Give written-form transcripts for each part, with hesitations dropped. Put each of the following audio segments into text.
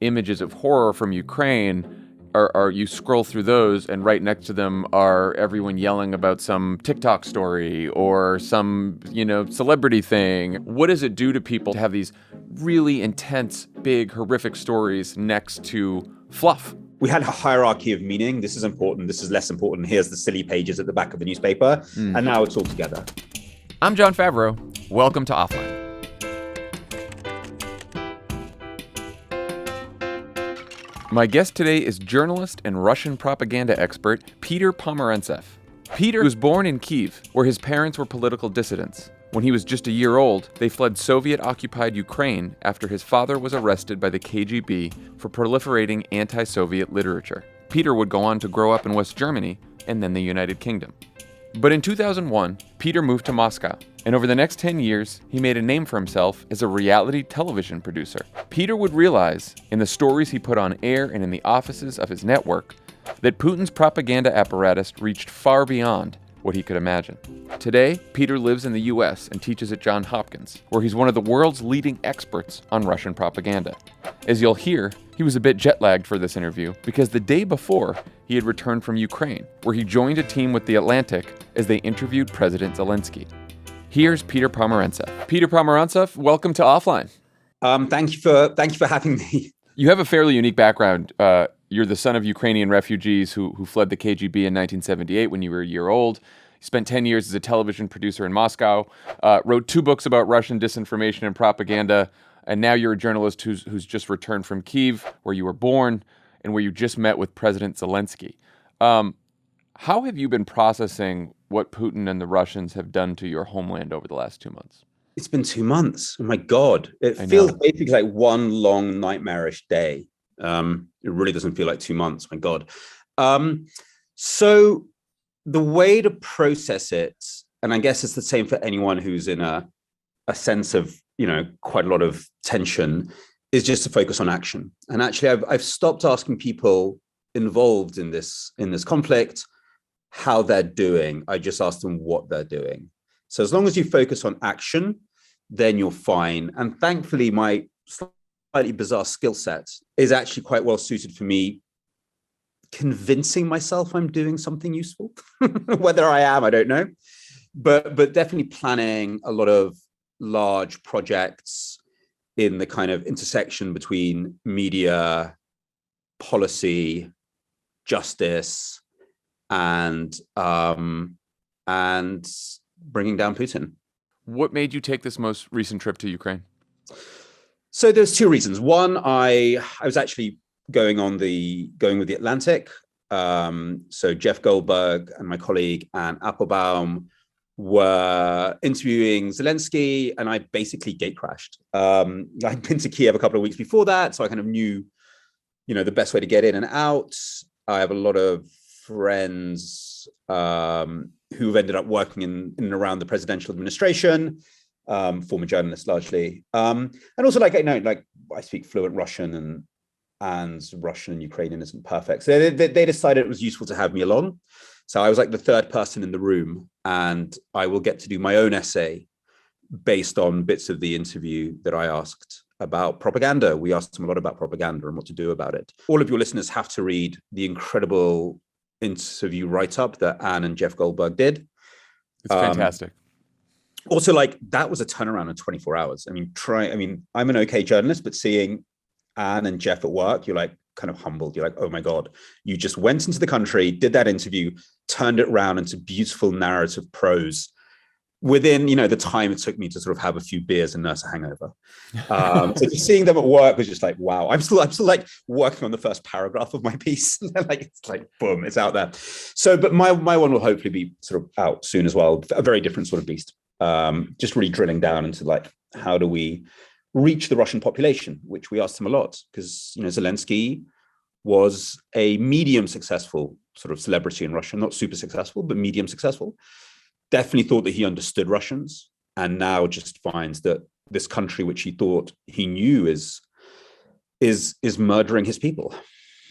images of horror from Ukraine are you scroll through those, and right next to them are everyone yelling about some TikTok story or some, celebrity thing. What does it do to people to have these really intense, big, horrific stories next to fluff? We had a hierarchy of meaning. This is important. This is less important. Here's the silly pages at the back of the newspaper. And now it's all together. I'm Jon Favreau. Welcome to Offline. My guest today is journalist and Russian propaganda expert Peter Pomerantsev. Peter was born in Kyiv, where his parents were political dissidents. When he was just a year old, they fled Soviet-occupied Ukraine after his father was arrested by the KGB for proliferating anti-Soviet literature. Peter would go on to grow up in West Germany and then the United Kingdom. But in 2001, Peter moved to Moscow, and over the next 10 years, he made a name for himself as a reality television producer. Peter would realize, in the stories he put on air and in the offices of his network, that Putin's propaganda apparatus reached far beyond what he could imagine. Today, Peter lives in the US and teaches at Johns Hopkins, where he's one of the world's leading experts on Russian propaganda. As you'll hear, he was a bit jet-lagged for this interview because the day before, he had returned from Ukraine, where he joined a team with The Atlantic as they interviewed President Zelensky. Here's Peter Pomerantsev. Peter Pomerantsev, welcome to Offline. Thank you for having me. You have a fairly unique background. You're the son of Ukrainian refugees who fled the KGB in 1978 when you were a year old. You spent 10 years as a television producer in Moscow, wrote 2 books about Russian disinformation and propaganda, and now you're a journalist who's just returned from Kyiv, where you were born, and where you just met with President Zelensky. How have you been processing what Putin and the Russians have done to your homeland over the last 2 months? It's been 2 months. Oh my God. It feels basically like one long nightmarish day. It really doesn't feel like 2 months. My God. So the way to process it, and I guess it's the same for anyone who's in a sense of, quite a lot of tension, is just to focus on action. And actually, I've stopped asking people involved in this conflict how they're doing. I just ask them what they're doing. So as long as you focus on action, then you're fine. And thankfully, my slightly bizarre skill set is actually quite well suited for me convincing myself I'm doing something useful. Whether I am, I don't know. But definitely planning a lot of large projects in the kind of intersection between media, policy, justice, and bringing down Putin. What made you take this most recent trip to Ukraine? So there's 2 reasons. One, I was actually going with The Atlantic. So Jeff Goldberg and my colleague Anne Applebaum were interviewing Zelensky, and I basically gate crashed. I'd been to Kiev a couple of weeks before that, so I kind of knew, the best way to get in and out. I have a lot of friends who've ended up working in and around the presidential administration, former journalists largely, and also I speak fluent Russian, and Russian and Ukrainian isn't perfect. So they decided it was useful to have me along. So I was like the third person in the room, and I will get to do my own essay based on bits of the interview that I asked about propaganda. We asked them a lot about propaganda and what to do about it. All of your listeners have to read the incredible interview write-up that Anne and Jeff Goldberg did. It's fantastic. Also, that was a turnaround in 24 hours. I'm an okay journalist, but seeing Anne and Jeff at work, you're kind of humbled. You're like, oh my God, you just went into the country, did that interview, turned it around into beautiful narrative prose within, the time it took me to sort of have a few beers and nurse a hangover. So just seeing them at work was just like, wow, I'm still working on the first paragraph of my piece. It's boom, it's out there. So, but my one will hopefully be sort of out soon as well. A very different sort of beast. Just really drilling down into how do we reach the Russian population, which we asked him a lot, because Zelensky was a medium successful sort of celebrity in Russia, not super successful, but medium successful. Definitely thought that he understood Russians, and now just finds that this country, which he thought he knew, is murdering his people.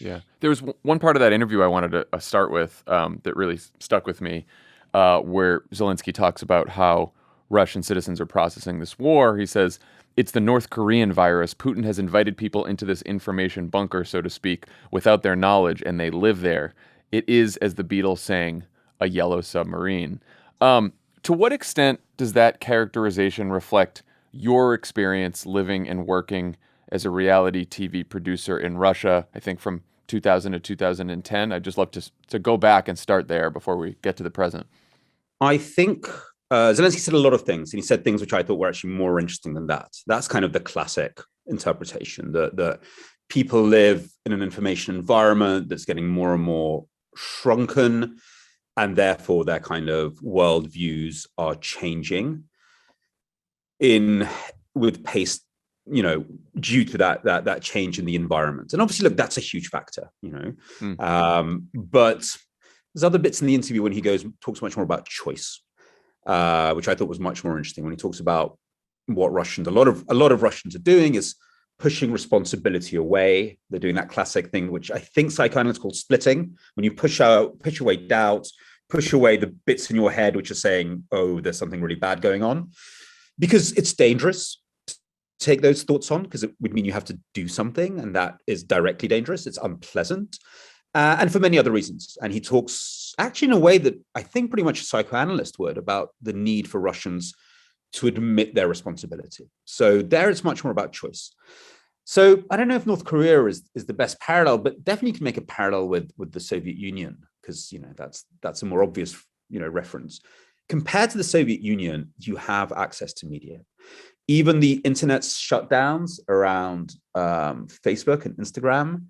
Yeah, there was one part of that interview I wanted to start with that really stuck with me, where Zelensky talks about how Russian citizens are processing this war. He says, it's the North Korean virus. Putin has invited people into this information bunker, so to speak, without their knowledge, and they live there. It is, as the Beatles sang, a yellow submarine. To what extent does that characterization reflect your experience living and working as a reality TV producer in Russia, I think from 2000 to 2010? I'd just love to go back and start there before we get to the present. I think Zelensky said a lot of things, and he said things which I thought were actually more interesting than that. That's kind of the classic interpretation, that people live in an information environment that's getting more and more shrunken, and therefore their kind of worldviews are changing with pace, due to that change in the environment. And obviously, look, that's a huge factor, but there's other bits in the interview when he talks much more about choice, which I thought was much more interesting, when he talks about what a lot of Russians are doing is pushing responsibility away. They're doing that classic thing, which I think psychoanalysts call splitting, when you push away doubt, push away the bits in your head which are saying, oh, there's something really bad going on, because it's dangerous to take those thoughts on, because it would mean you have to do something, and that is directly dangerous. It's unpleasant. And for many other reasons. And he talks actually in a way that I think pretty much a psychoanalyst would, about the need for Russians to admit their responsibility. So there it's much more about choice. So I don't know if North Korea is the best parallel, but definitely can make a parallel with the Soviet Union, because that's a more obvious reference. Compared to the Soviet Union, you have access to media. Even the internet's shutdowns around Facebook and Instagram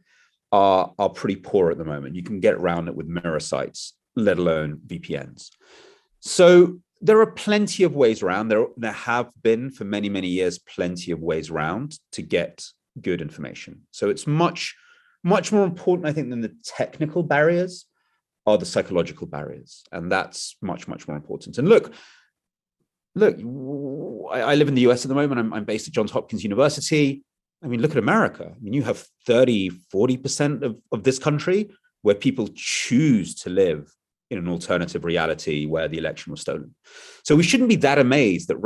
are pretty poor at the moment. You can get around it with mirror sites, let alone VPNs. So there are plenty of ways around. There have been for many, many years, plenty of ways around to get good information. So it's much, much more important, I think, than the technical barriers are the psychological barriers. And that's much, much more important. And look, I live in the US at the moment. I'm based at Johns Hopkins University. I mean, look at America. I mean, you have 30-40% of this country where people choose to live in an alternative reality where the election was stolen. So we shouldn't be that amazed that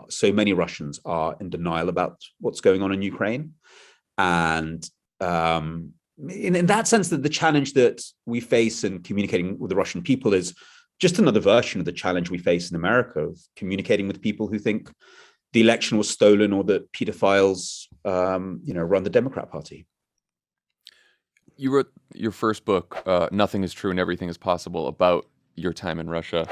so many Russians are in denial about what's going on in Ukraine. And in that sense, that the challenge that we face in communicating with the Russian people is just another version of the challenge we face in America of communicating with people who think the election was stolen, or that pedophiles, run the Democrat Party. You wrote your first book, Nothing is True and Everything is Possible, about your time in Russia.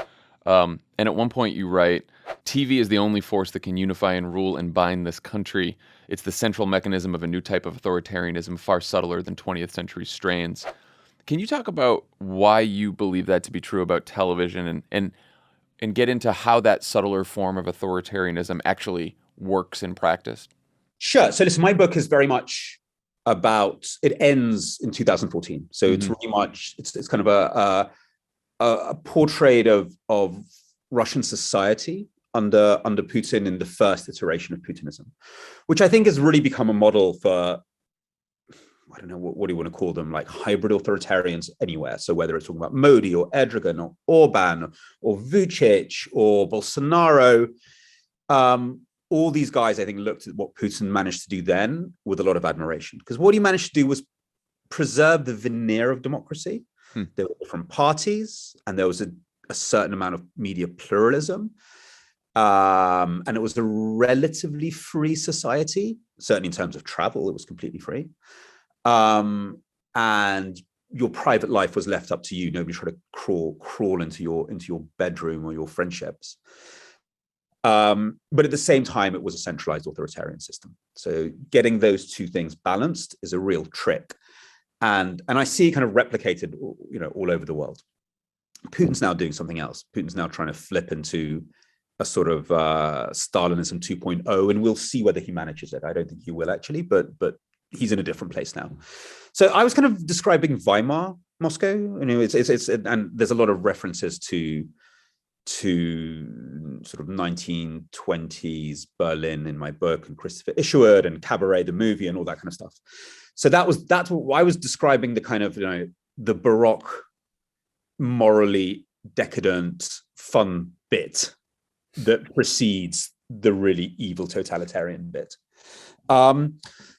And at one point you write, TV is the only force that can unify and rule and bind this country. It's the central mechanism of a new type of authoritarianism, far subtler than 20th century strains. Can you talk about why you believe that to be true about television, and get into how that subtler form of authoritarianism actually works in practice? Sure. So listen, my book is very much about, it ends in 2014. So it's really much, it's kind of a portrait of Russian society under Putin in the first iteration of Putinism, which I think has really become a model for, I don't know, what do you want to call them, like hybrid authoritarians anywhere. So whether it's talking about Modi or Erdogan or Orban or Vucic or Bolsonaro, all these guys, I think, looked at what Putin managed to do then with a lot of admiration, because what he managed to do was preserve the veneer of democracy. There were different parties, and there was a certain amount of media pluralism. And it was a relatively free society, certainly in terms of travel, it was completely free. And your private life was left up to you. Nobody tried to crawl into your bedroom or your friendships. But at the same time, it was a centralized authoritarian system. So getting those two things balanced is a real trick. And I see it kind of replicated, all over the world. Putin's now doing something else. Putin's now trying to flip into a sort of Stalinism 2.0, and we'll see whether he manages it. I don't think he will actually, but he's in a different place now. So I was kind of describing Weimar Moscow. It's and there's a lot of references to sort of 1920s Berlin in my book, and Christopher Isherwood and Cabaret the movie and all that kind of stuff. So that's what I was describing, the kind of the Baroque, morally decadent, fun bit that precedes the really evil totalitarian bit.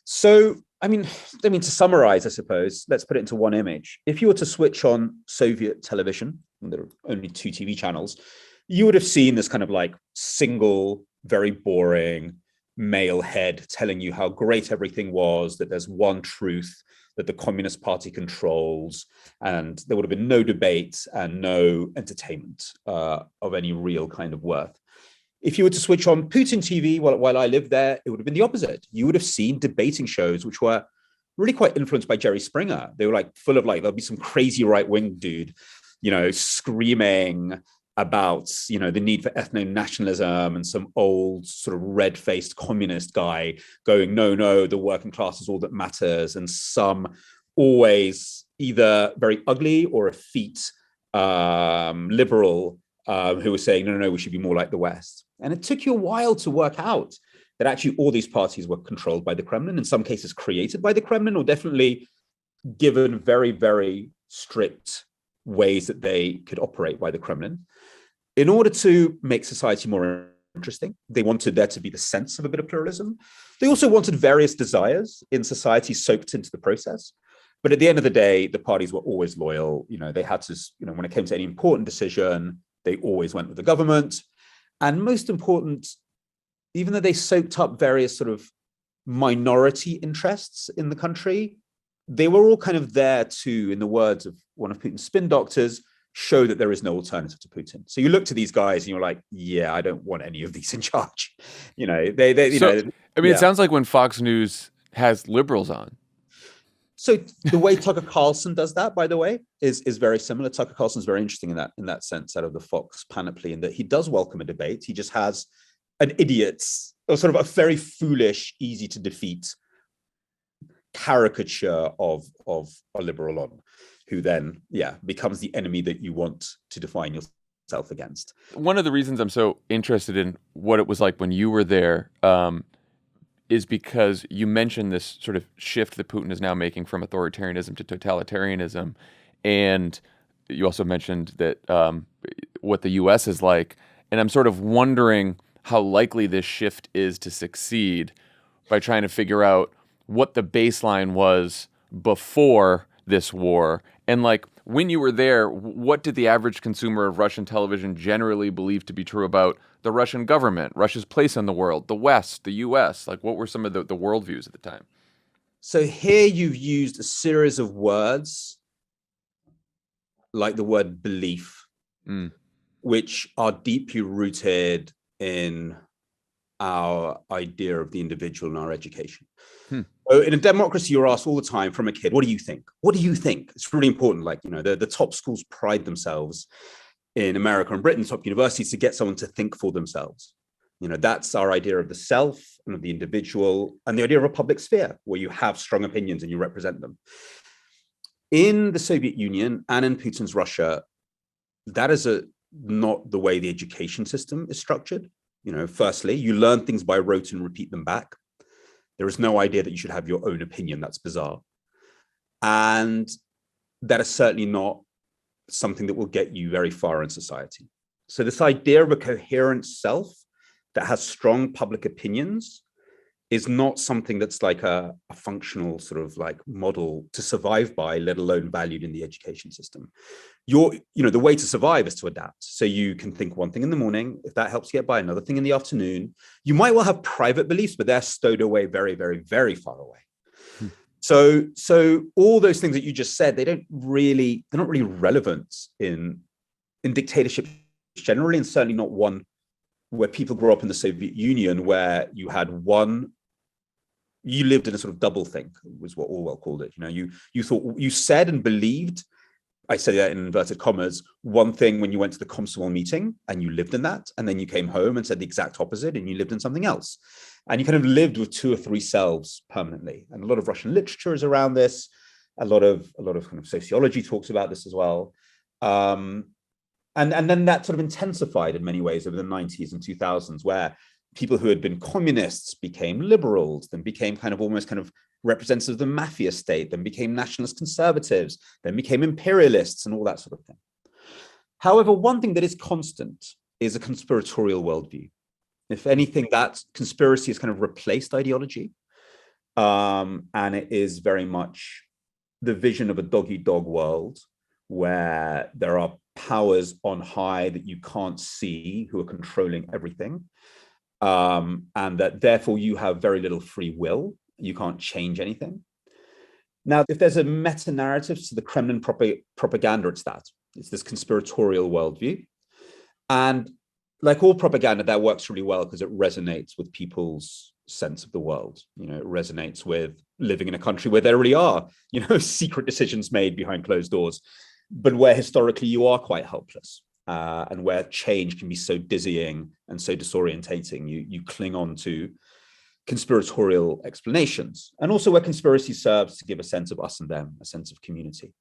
So, I mean, to summarize, I suppose, let's put it into one image. If you were to switch on Soviet television, and there are only 2 TV channels, you would have seen this kind of like single, very boring male head telling you how great everything was, that there's one truth, that the Communist Party controls, and there would have been no debate and no entertainment of any real kind of worth. If you were to switch on Putin TV while I lived there, it would have been the opposite. You would have seen debating shows which were really quite influenced by Jerry Springer. They were like full of like, there'll be some crazy right-wing dude, screaming about, the need for ethno-nationalism, and some old sort of red-faced communist guy going, no, the working class is all that matters. And some always either very ugly or effete liberal who was saying, no, we should be more like the West. And it took you a while to work out that actually all these parties were controlled by the Kremlin, in some cases created by the Kremlin, or definitely given very, very strict ways that they could operate by the Kremlin. In order to make society more interesting, they wanted there to be the sense of a bit of pluralism. They also wanted various desires in society soaked into the process. But at the end of the day, the parties were always loyal. They had to, when it came to any important decision, they always went with the government. And most important, even though they soaked up various sort of minority interests in the country, they were all kind of there to, in the words of one of Putin's spin doctors, show that there is no alternative to Putin. So you look to these guys and you're like, yeah, I don't want any of these in charge. It sounds like when Fox News has liberals on. So the way Tucker Carlson does that, by the way, is very similar. Tucker Carlson's very interesting in that sense, out of the Fox panoply, in that he does welcome a debate. He just has an idiot's, or sort of a very foolish, easy to defeat caricature of a liberal on, who then, becomes the enemy that you want to define yourself against. One of the reasons I'm so interested in what it was like when you were there is because you mentioned this sort of shift that Putin is now making from authoritarianism to totalitarianism. And you also mentioned that what the U.S. is like. And I'm sort of wondering how likely this shift is to succeed by trying to figure out what the baseline was before this war. And like, when you were there, what did the average consumer of Russian television generally believe to be true about the Russian government, Russia's place in the world, the West, the U.S.? Like, what were some of the worldviews at the time? So here you've used a series of words, like the word belief, which are deeply rooted in our idea of the individual and our education. So in a democracy, you're asked all the time from a kid, what do you think? What do you think? It's really important. Like, the top schools pride themselves in America and Britain, top universities, to get someone to think for themselves. That's our idea of the self and of the individual, and the idea of a public sphere where you have strong opinions and you represent them. In the Soviet Union and in Putin's Russia, that is not the way the education system is structured. Firstly, you learn things by rote and repeat them back. There is no idea that you should have your own opinion. That's bizarre. And that is certainly not something that will get you very far in society. So this idea of a coherent self that has strong public opinions is not something that's like a functional sort of like model to survive by, let alone valued in the education system. The way to survive is to adapt. So you can think one thing in the morning, if that helps you get by, another thing in the afternoon. You might well have private beliefs, but they're stowed away very, very, very far away. So all those things that you just said, they're not really relevant in dictatorships generally, and certainly not one where people grew up in the Soviet Union, where you had you lived in a sort of double think, was what Orwell called it. You thought, you said and believed, I say that in inverted commas, one thing when you went to the Komsomol meeting and you lived in that, and then you came home and said the exact opposite and you lived in something else. And you kind of lived with 2 or 3 selves permanently. And a lot of Russian literature is around this. A lot of kind of sociology talks about this as well. And then that sort of intensified in many ways over the 90s and 2000s, where people who had been communists became liberals, then became kind of almost kind of representatives of the mafia state, then became nationalist conservatives, then became imperialists and all that sort of thing. However, one thing that is constant is a conspiratorial worldview. If anything, that conspiracy has kind of replaced ideology. And it is very much the vision of a dog-eat-dog world where there are powers on high that you can't see who are controlling everything. And that therefore you have very little free will. You can't change anything. Now, if there's a meta-narrative to the Kremlin propaganda, it's that. It's this conspiratorial worldview. And like all propaganda, that works really well because it resonates with people's sense of the world. You know, it resonates with living in a country where there really are, you know, secret decisions made behind closed doors, but where historically you are quite helpless, and where change can be so dizzying and so disorientating. You cling on to conspiratorial explanations, and also where conspiracy serves to give a sense of us and them, a sense of community.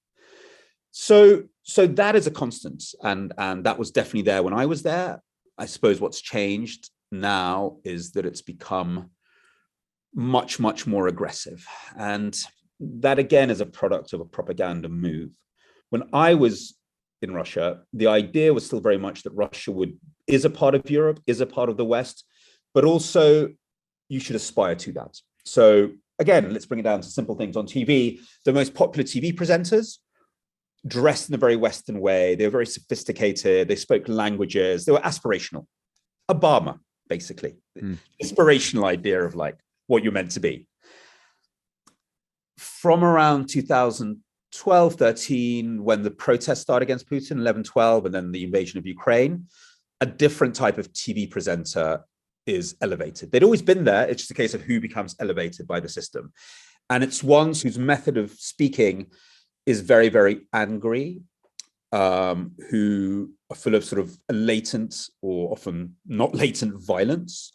So that is a constant, and that was definitely there when I was there. I suppose what's changed now is that it's become much, much more aggressive. And that, again, is a product of a propaganda move. When I was in Russia, the idea was still very much that Russia is a part of Europe, is a part of the West, but also you should aspire to that. So again, let's bring it down to simple things on TV. The most popular TV presenters dressed in a very Western way. They were very sophisticated. They spoke languages. They were aspirational. Obama, basically. Inspirational idea of like what you're meant to be. From around 2012, 13, when the protests started against Putin, 11, 12, and then the invasion of Ukraine, a different type of TV presenter is elevated. They'd always been there. It's just a case of who becomes elevated by the system. And it's ones whose method of speaking is very, very angry, who are full of sort of latent or often not latent violence,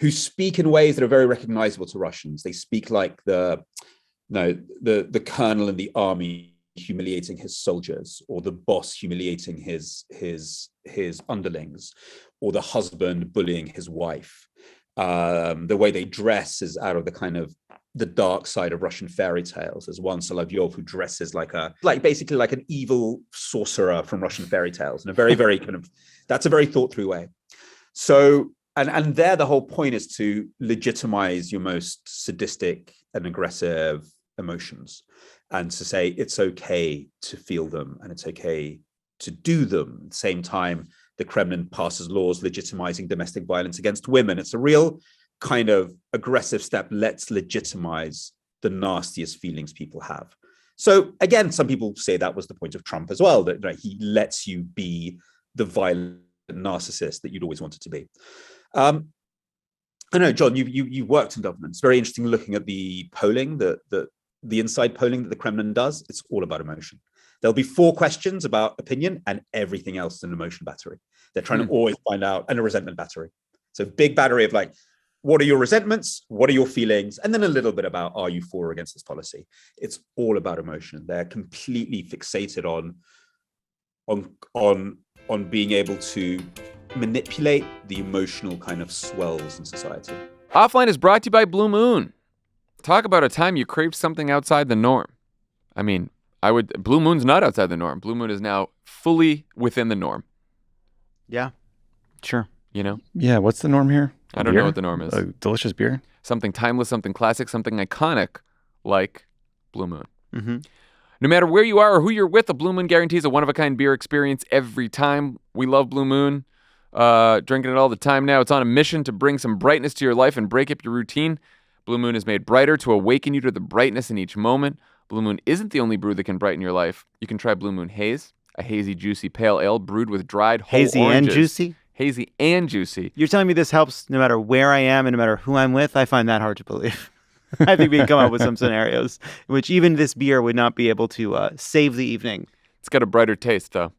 who speak in ways that are very recognizable to Russians. They speak like the colonel in the army humiliating his soldiers, or the boss humiliating his underlings, or the husband bullying his wife. The way they dress is out of the kind of the dark side of Russian fairy tales. There's one Solovyov who dresses basically like an evil sorcerer from Russian fairy tales in a very, very that's a very thought through way. So, and there the whole point is to legitimize your most sadistic and aggressive emotions, and to say it's okay to feel them and it's okay to do them. At the same time, the Kremlin passes laws legitimizing domestic violence against women. It's a real kind of aggressive step. Let's legitimize the nastiest feelings people have. So again, some people say that was the point of Trump as well, that he lets you be the violent narcissist that you'd always wanted to be. I know, John, you worked in government. It's very interesting looking at the polling, the inside polling that the Kremlin does. It's all about emotion. There'll be 4 questions about opinion and everything else is an emotion battery. They're trying to always find out, and a resentment battery. So big battery of like, what are your resentments? What are your feelings? And then a little bit about, are you for or against this policy? It's all about emotion. They're completely fixated on being able to manipulate the emotional kind of swells in society. Offline is brought to you by Blue Moon. Talk about a time you craved something outside the norm. I mean, Blue Moon's not outside the norm. Blue Moon is now fully within the norm. Yeah, sure. You know? Yeah, what's the norm here? I don't know what the norm is. A delicious beer? Something timeless, something classic, something iconic like Blue Moon. Mm-hmm. No matter where you are or who you're with, a Blue Moon guarantees a one-of-a-kind beer experience every time. We love Blue Moon. Drinking it all the time now. It's on a mission to bring some brightness to your life and break up your routine. Blue Moon is made brighter to awaken you to the brightness in each moment. Blue Moon isn't the only brew that can brighten your life. You can try Blue Moon Haze, a hazy, juicy pale ale brewed with dried whole hazy oranges. And juicy? Hazy and juicy. You're telling me this helps no matter where I am and no matter who I'm with? I find that hard to believe. I think we can come up with some scenarios in which even this beer would not be able to save the evening. It's got a brighter taste, though.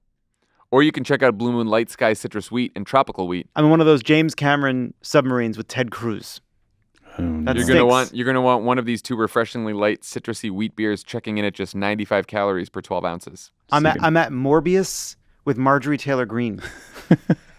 Or you can check out Blue Moon Light Sky Citrus Wheat and Tropical Wheat. I'm one of those James Cameron submarines with Ted Cruz. That You're gonna want one of these 2 refreshingly light citrusy wheat beers, checking in at just 95 calories per 12 ounces. I'm at Morbius with Marjorie Taylor Greene.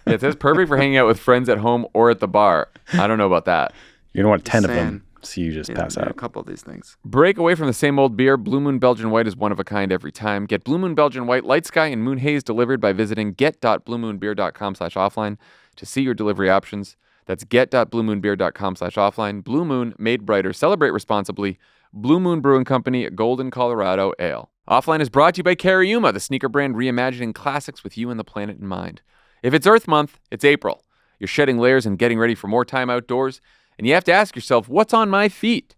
Yeah, it says perfect for hanging out with friends at home or at the bar. I don't know about that. You're going to want 10 of them. So you just pass in a out. couple of these things. Break away from the same old beer. Blue Moon Belgian White is one of a kind every time. Get Blue Moon Belgian White, Light Sky, and Moon Haze delivered by visiting get.bluemoonbeer.com/offline to see your delivery options. That's get.bluemoonbeer.com/offline. Blue Moon, made brighter. Celebrate responsibly. Blue Moon Brewing Company, Golden, Colorado Ale. Offline is brought to you by Cariuma, the sneaker brand reimagining classics with you and the planet in mind. If it's Earth Month, it's April. You're shedding layers and getting ready for more time outdoors, and you have to ask yourself, what's on my feet?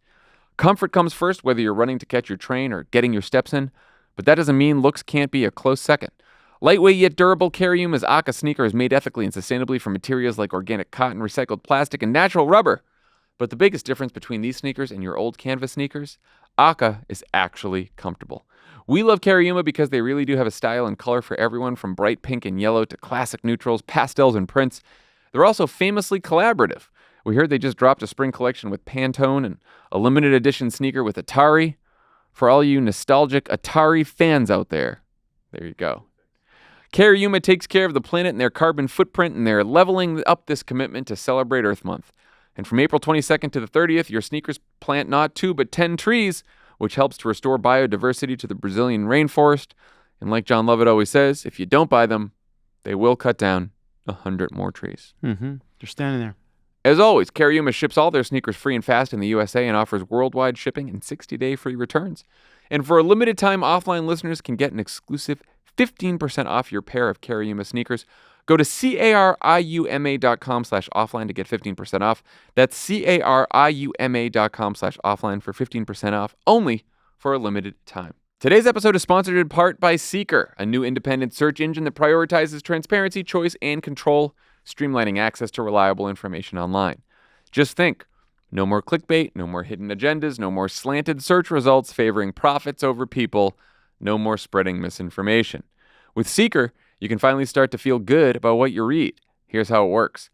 Comfort comes first, whether you're running to catch your train or getting your steps in, but that doesn't mean looks can't be a close second. Lightweight yet durable, Cariuma's Aka sneaker is made ethically and sustainably from materials like organic cotton, recycled plastic, and natural rubber. But the biggest difference between these sneakers and your old canvas sneakers, Aka is actually comfortable. We love Cariuma because they really do have a style and color for everyone, from bright pink and yellow to classic neutrals, pastels, and prints. They're also famously collaborative. We heard they just dropped a spring collection with Pantone and a limited edition sneaker with Atari. For all you nostalgic Atari fans out there, there you go. Cariuma takes care of the planet and their carbon footprint, and they're leveling up this commitment to celebrate Earth Month. And from April 22nd to the 30th, your sneakers plant not 2 but 10 trees, which helps to restore biodiversity to the Brazilian rainforest. And like Jon Lovett always says, if you don't buy them, they will cut down 100 more trees. Mm-hmm. They're standing there. As always, Cariuma ships all their sneakers free and fast in the USA and offers worldwide shipping and 60-day free returns. And for a limited time, offline listeners can get an exclusive 15% off your pair of Cariuma sneakers. Go to cariuma.com/offline to get 15% off. That's cariuma.com/offline for 15% off, only for a limited time. Today's episode is sponsored in part by Seeker, a new independent search engine that prioritizes transparency, choice, and control, streamlining access to reliable information online. Just think, no more clickbait, no more hidden agendas, no more slanted search results favoring profits over people, no more spreading misinformation. With Seeker, you can finally start to feel good about what you read. Here's how it works.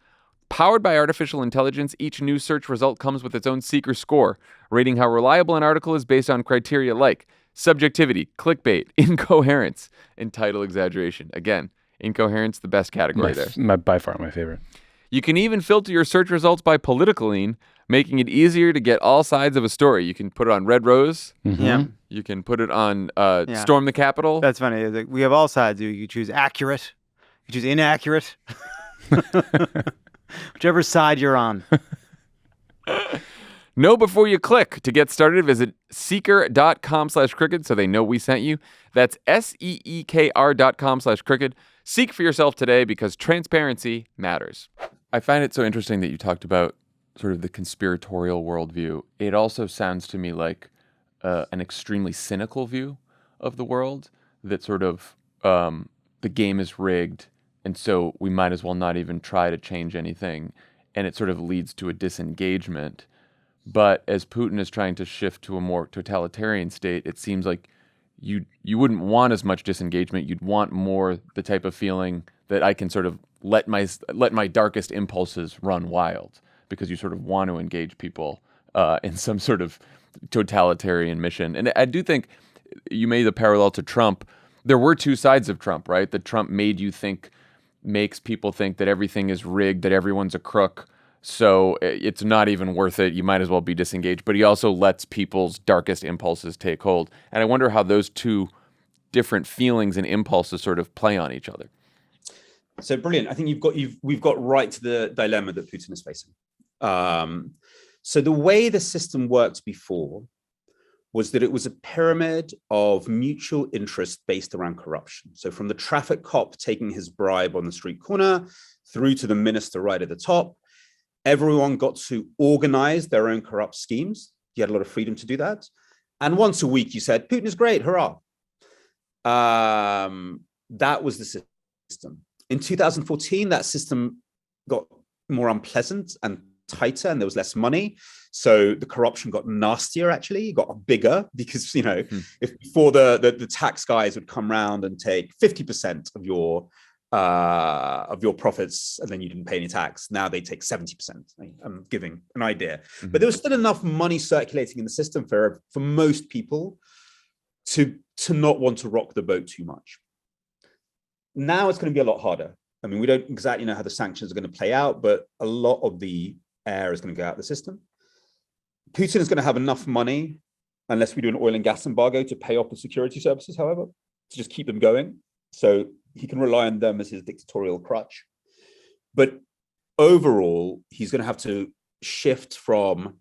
Powered by artificial intelligence, each new search result comes with its own Seeker score, rating how reliable an article is based on criteria like subjectivity, clickbait, incoherence, and title exaggeration. Again, incoherence, the best category there. By far my favorite. You can even filter your search results by political lean, making it easier to get all sides of a story. You can put it on Red Rose. Mm-hmm. Yeah. You can put it on Storm the Capitol. That's funny. Like, we have all sides. You choose accurate. You choose inaccurate. Whichever side you're on. Know before you click. To get started, visit seeker.com/crooked so they know we sent you. That's seekr.com/crooked. Seek for yourself today because transparency matters. I find it so interesting that you talked about sort of the conspiratorial worldview. It also sounds to me like an extremely cynical view of the world, that sort of the game is rigged, and so we might as well not even try to change anything, and it sort of leads to a disengagement. But as Putin is trying to shift to a more totalitarian state, it seems like you wouldn't want as much disengagement. You'd want more the type of feeling that I can sort of let my darkest impulses run wild, because you sort of want to engage people in some sort of totalitarian mission. And I do think you made the parallel to Trump. There were two sides of Trump, right? That Trump makes people think that everything is rigged, that everyone's a crook, so it's not even worth it. You might as well be disengaged. But he also lets people's darkest impulses take hold. And I wonder how those two different feelings and impulses sort of play on each other. So brilliant. I think we've got right to the dilemma that Putin is facing. So the way the system worked before was that it was a pyramid of mutual interest based around corruption. So from the traffic cop taking his bribe on the street corner through to the minister right at the top, everyone got to organize their own corrupt schemes. You had a lot of freedom to do that. And once a week you said, Putin is great, hurrah. That was the system. In 2014, that system got more unpleasant and tighter, and there was less money. So the corruption got nastier, actually. It got bigger because, if before the tax guys would come around and take 50% of your profits, and then you didn't pay any tax. Now they take 70%. I'm giving an idea. Mm-hmm. But there was still enough money circulating in the system for most people to not want to rock the boat too much. Now it's going to be a lot harder. I mean, we don't exactly know how the sanctions are going to play out, but a lot of the air is going to go out of the system. Putin is going to have enough money, unless we do an oil and gas embargo, to pay off the security services, however, to just keep them going. So he can rely on them as his dictatorial crutch. But overall, he's going to have to shift from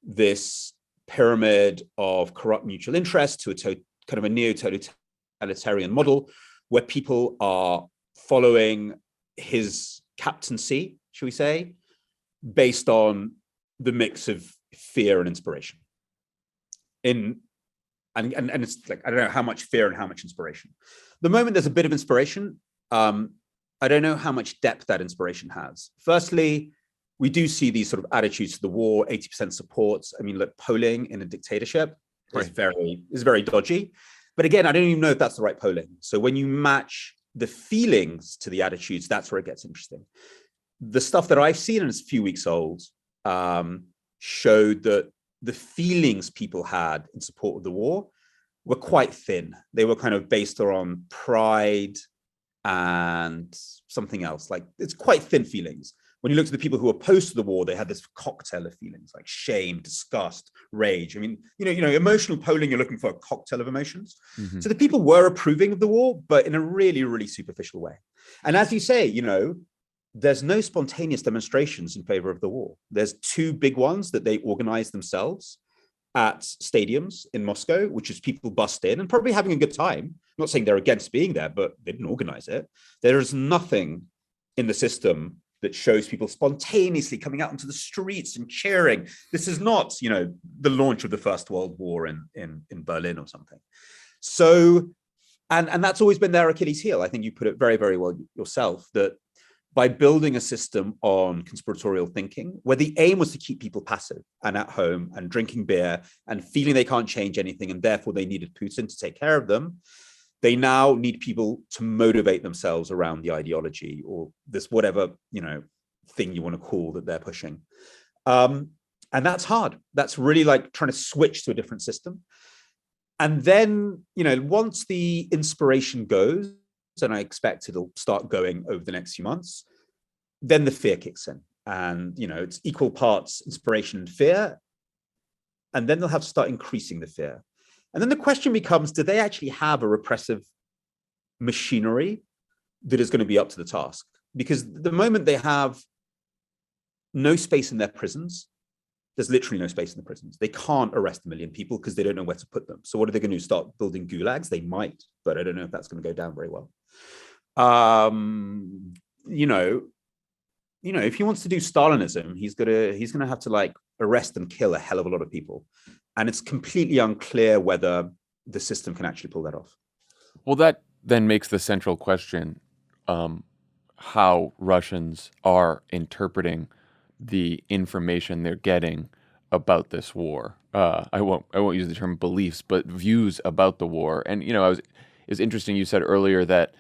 this pyramid of corrupt mutual interest to a kind of a neo-totalitarian model where people are following his captaincy, shall we say, based on the mix of fear and inspiration. And it's like, I don't know how much fear and how much inspiration. The moment there's a bit of inspiration, I don't know how much depth that inspiration has. Firstly, we do see these sort of attitudes to the war, 80% support. I mean, look, polling in a dictatorship is very dodgy. But again, I don't even know if that's the right polling. So when you match the feelings to the attitudes, that's where it gets interesting. The stuff that I've seen, and it's a few weeks old, showed that the feelings people had in support of the war were quite thin. They were kind of based on pride and something else. Like, it's quite thin feelings. When you look at the people who were opposed to the war, they had this cocktail of feelings like shame, disgust, rage. I mean, emotional polling, you're looking for a cocktail of emotions. Mm-hmm. So the people were approving of the war, but in a really, really superficial way. And as you say, there's no spontaneous demonstrations in favor of the war. There's two big ones that they organized themselves at stadiums in Moscow, which is people bust in and probably having a good time. I'm not saying they're against being there, but they didn't organize it. There is nothing in the system that shows people spontaneously coming out into the streets and cheering. This is not, the launch of the First World War in Berlin or something. So, and that's always been their Achilles heel. I think you put it very, very well yourself, that by building a system on conspiratorial thinking, where the aim was to keep people passive and at home and drinking beer and feeling they can't change anything, and therefore they needed Putin to take care of them, they now need people to motivate themselves around the ideology or this whatever, thing you want to call that they're pushing. And that's hard. That's really like trying to switch to a different system. And then, once the inspiration goes, and I expect it'll start going over the next few months, then the fear kicks in. And, it's equal parts inspiration and fear. And then they'll have to start increasing the fear. And then the question becomes, do they actually have a repressive machinery that is going to be up to the task? Because the moment they have no space in their prisons, there's literally no space in the prisons. They can't arrest 1 million people because they don't know where to put them. So what are they going to do? Start building gulags? They might, but I don't know if that's going to go down very well. If he wants to do Stalinism, he's going to have to arrest and kill a hell of a lot of people. And it's completely unclear whether the system can actually pull that off. Well, that then makes the central question how Russians are interpreting the information they're getting about this war. I won't use the term beliefs, but views about the war. And it's interesting you said earlier that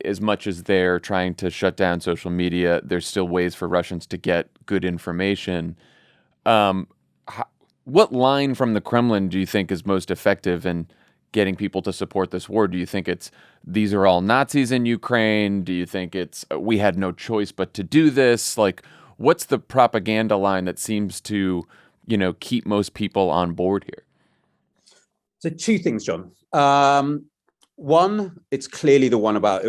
as much as they're trying to shut down social media, there's still ways for Russians to get good information. What line from the Kremlin do you think is most effective in getting people to support this war? Do you think it's these are all Nazis in Ukraine? Do you think it's we had no choice but to do this? What's the propaganda line that seems to, keep most people on board here? So two things, John. One, it's clearly the one about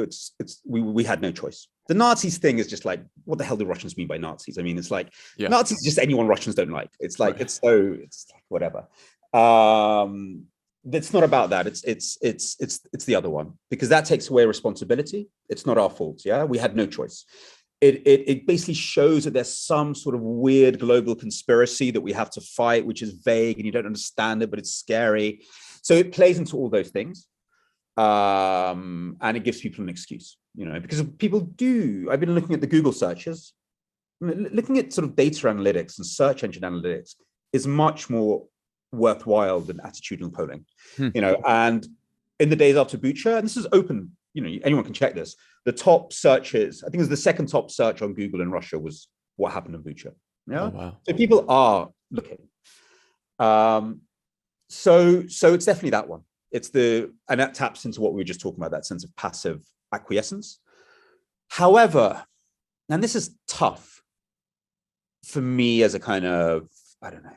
we had no choice. The Nazis thing is just like, what the hell do Russians mean by Nazis? I mean, it's like Nazis just anyone Russians don't like. It's like right. It's like whatever. It's not about that. It's the other one, because that takes away responsibility. It's not our fault. Yeah, we had no choice. It basically shows that there's some sort of weird global conspiracy that we have to fight, which is vague and you don't understand it, but it's scary. So it plays into all those things. And it gives people an excuse, because people do. I've been looking at the Google searches, looking at sort of data analytics and search engine analytics is much more worthwhile than attitudinal polling, and in the days after Bucha, and this is open, anyone can check this, the top searches, I think it was the second top search on Google in Russia was what happened in Bucha. Yeah. Oh, wow. So people are looking. So it's definitely that one. And that taps into what we were just talking about, that sense of passive acquiescence. However, and this is tough for me as a kind of I don't know,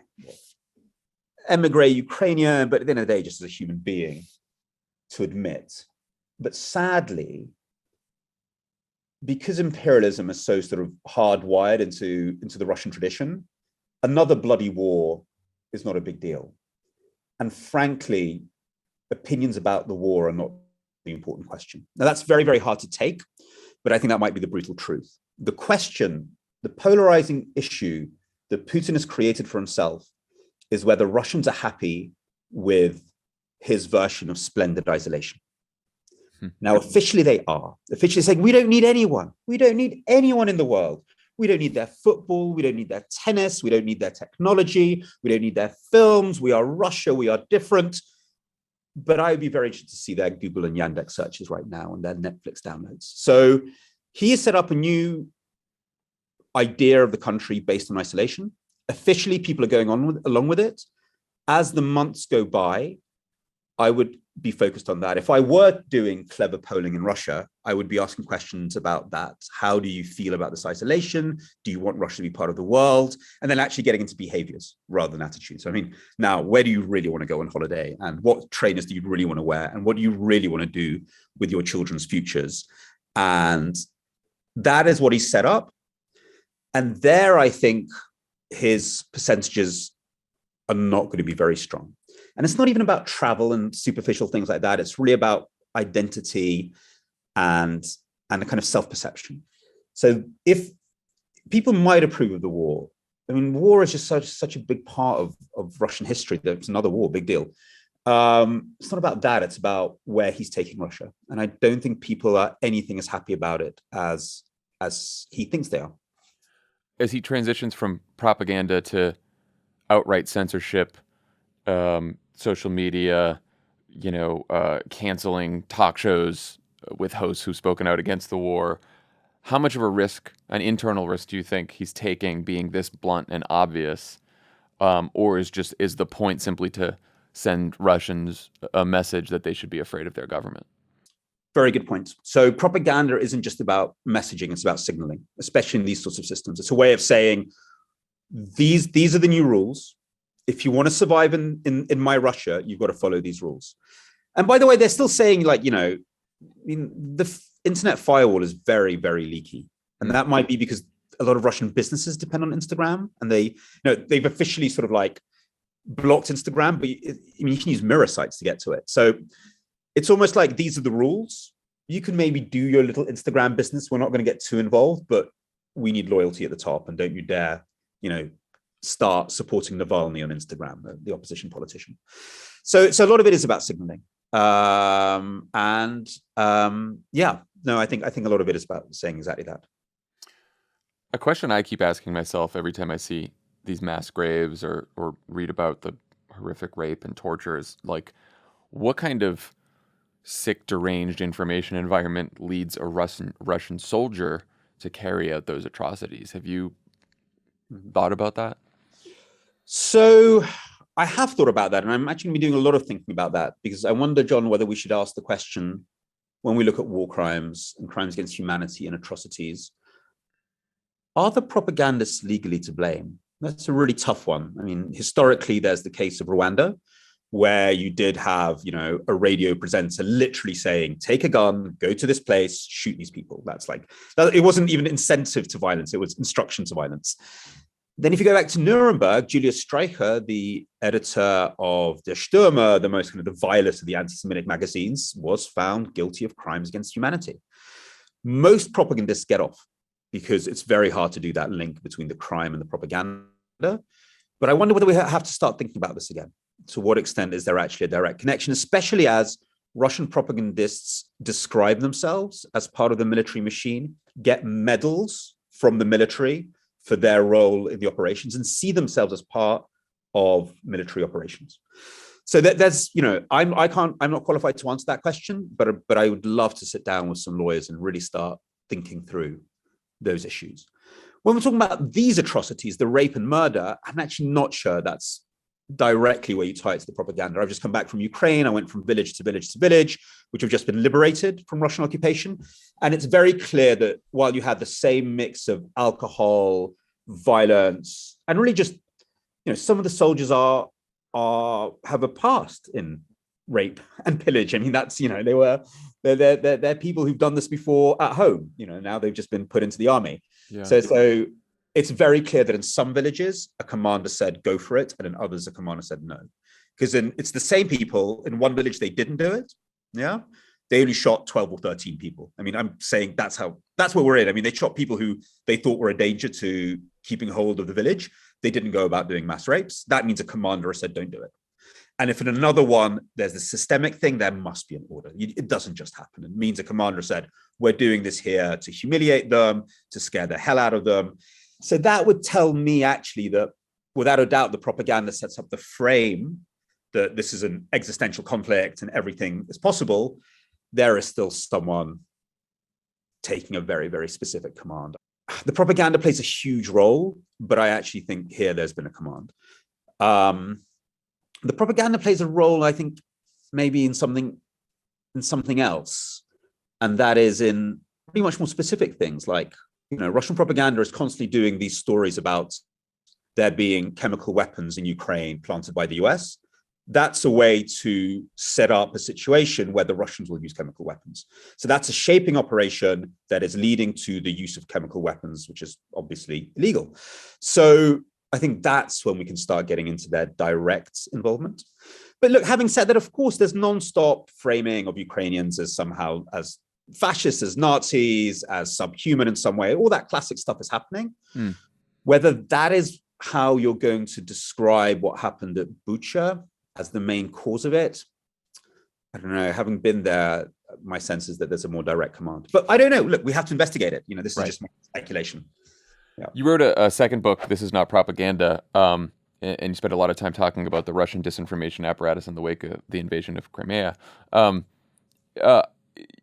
emigre Ukrainian, but at the end of the day, just as a human being, to admit. But sadly, because imperialism is so sort of hardwired into the Russian tradition, another bloody war is not a big deal. And frankly, opinions about the war are not the important question. Now, that's very, very hard to take, but I think that might be the brutal truth. The question, the polarizing issue that Putin has created for himself is whether Russians are happy with his version of splendid isolation. Now, officially they are. Officially saying, we don't need anyone. We don't need anyone in the world. We don't need their football. We don't need their tennis. We don't need their technology. We don't need their films. We are Russia. We are different. But I would be very interested to see their Google and Yandex searches right now and their Netflix downloads. So he has set up a new idea of the country based on isolation. Officially, people are going on along with it. As the months go by, I would be focused on that. If I were doing clever polling in Russia, I would be asking questions about that. How do you feel about this isolation? Do you want Russia to be part of the world? And then actually getting into behaviors rather than attitudes. I mean, now, where do you really want to go on holiday? And what trainers do you really want to wear? And what do you really want to do with your children's futures? And that is what he's set up. And there, I think his percentages are not going to be very strong. And it's not even about travel and superficial things like that. It's really about identity and a kind of self-perception. So if people might approve of the war, I mean, war is just such a big part of Russian history. There's another war, big deal. It's not about that. It's about where he's taking Russia. And I don't think people are anything as happy about it as he thinks they are. As he transitions from propaganda to outright censorship, social media, canceling talk shows with hosts who've spoken out against the war, how much of a risk, an internal risk, do you think he's taking being this blunt and obvious? Or is the point simply to send Russians a message that they should be afraid of their government? Very good point. So propaganda isn't just about messaging, it's about signaling, especially in these sorts of systems. It's a way of saying, these are the new rules. If you want to survive in my Russia, you've got to follow these rules. And by the way, they're still saying, the internet firewall is very, very leaky. And that might be because a lot of Russian businesses depend on Instagram, and they've officially sort of like blocked Instagram, but you can use mirror sites to get to it. So it's almost like these are the rules. You can maybe do your little Instagram business. We're not going to get too involved, but we need loyalty at the top. And don't you dare, start supporting Navalny on Instagram, the opposition politician. So a lot of it is about signaling. I think a lot of it is about saying exactly that. A question I keep asking myself every time I see these mass graves or read about the horrific rape and torture is like, what kind of sick, deranged information environment leads a Russian soldier to carry out those atrocities? Have you thought about that? So I have thought about that, and I'm actually going to be doing a lot of thinking about that, because I wonder, John, whether we should ask the question, when we look at war crimes and crimes against humanity and atrocities, are the propagandists legally to blame? That's a really tough one. I mean, historically, there's the case of Rwanda, where you did have, a radio presenter literally saying, take a gun, go to this place, shoot these people. It wasn't even incentive to violence, it was instruction to violence. Then if you go back to Nuremberg, Julius Streicher, the editor of Der Stürmer, the most kind of the vilest of the anti-Semitic magazines, was found guilty of crimes against humanity. Most propagandists get off because it's very hard to do that link between the crime and the propaganda. But I wonder whether we have to start thinking about this again. To what extent is there actually a direct connection, especially as Russian propagandists describe themselves as part of the military machine, get medals from the military for their role in the operations, and see themselves as part of military operations. So there's, I'm not qualified to answer that question, but I would love to sit down with some lawyers and really start thinking through those issues. When we're talking about these atrocities, the rape and murder, I'm actually not sure that's directly where you tie it to the propaganda. I've just come back from Ukraine. I went from village to village to village, which have just been liberated from Russian occupation. And it's very clear that while you had the same mix of alcohol, violence, and really just some of the soldiers have a past in rape and pillage. I mean, that's, they're people who've done this before at home. Now they've just been put into the army. Yeah. So it's very clear that in some villages a commander said go for it, and in others a commander said no, because it's the same people. In one village they didn't do it. Yeah, they only shot 12 or 13 people. I mean, I'm saying that's where we're in. I mean, they shot people who they thought were a danger to keeping hold of the village. They didn't go about doing mass rapes. That means a commander said don't do it. And if in another one there's a systemic thing, there must be an order. It doesn't just happen. It means a commander said we're doing this here to humiliate them, to scare the hell out of them. So that would tell me actually that without a doubt, the propaganda sets up the frame that this is an existential conflict and everything is possible. There is still someone taking a very, very specific command. The propaganda plays a huge role, but I actually think here there's been a command. The propaganda plays a role, I think, maybe in something else, and that is in pretty much more specific things like, Russian propaganda is constantly doing these stories about there being chemical weapons in Ukraine planted by the US. That's a way to set up a situation where the Russians will use chemical weapons. So that's a shaping operation that is leading to the use of chemical weapons, which is obviously illegal. So I think that's when we can start getting into their direct involvement. But look, having said that, of course, there's nonstop framing of Ukrainians as somehow as fascists, as Nazis, as subhuman in some way. All that classic stuff is happening. Whether that is how you're going to describe what happened at Bucha as the main cause of it, I don't know. Having been there, my sense is that there's a more direct command. But I don't know. Look, we have to investigate it. This is just my speculation. Yeah. You wrote a second book, This Is Not Propaganda, and you spent a lot of time talking about the Russian disinformation apparatus in the wake of the invasion of Crimea.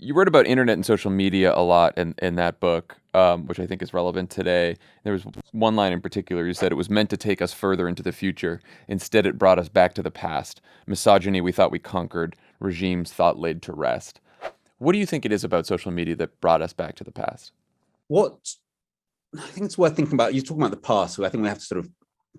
You wrote about internet and social media a lot in that book, which I think is relevant today. There was one line in particular. You said it was meant to take us further into the future. Instead, it brought us back to the past. Misogyny we thought we conquered. Regimes thought laid to rest. What do you think it is about social media that brought us back to the past? What I think it's worth thinking about, you're talking about the past, so I think we have to sort of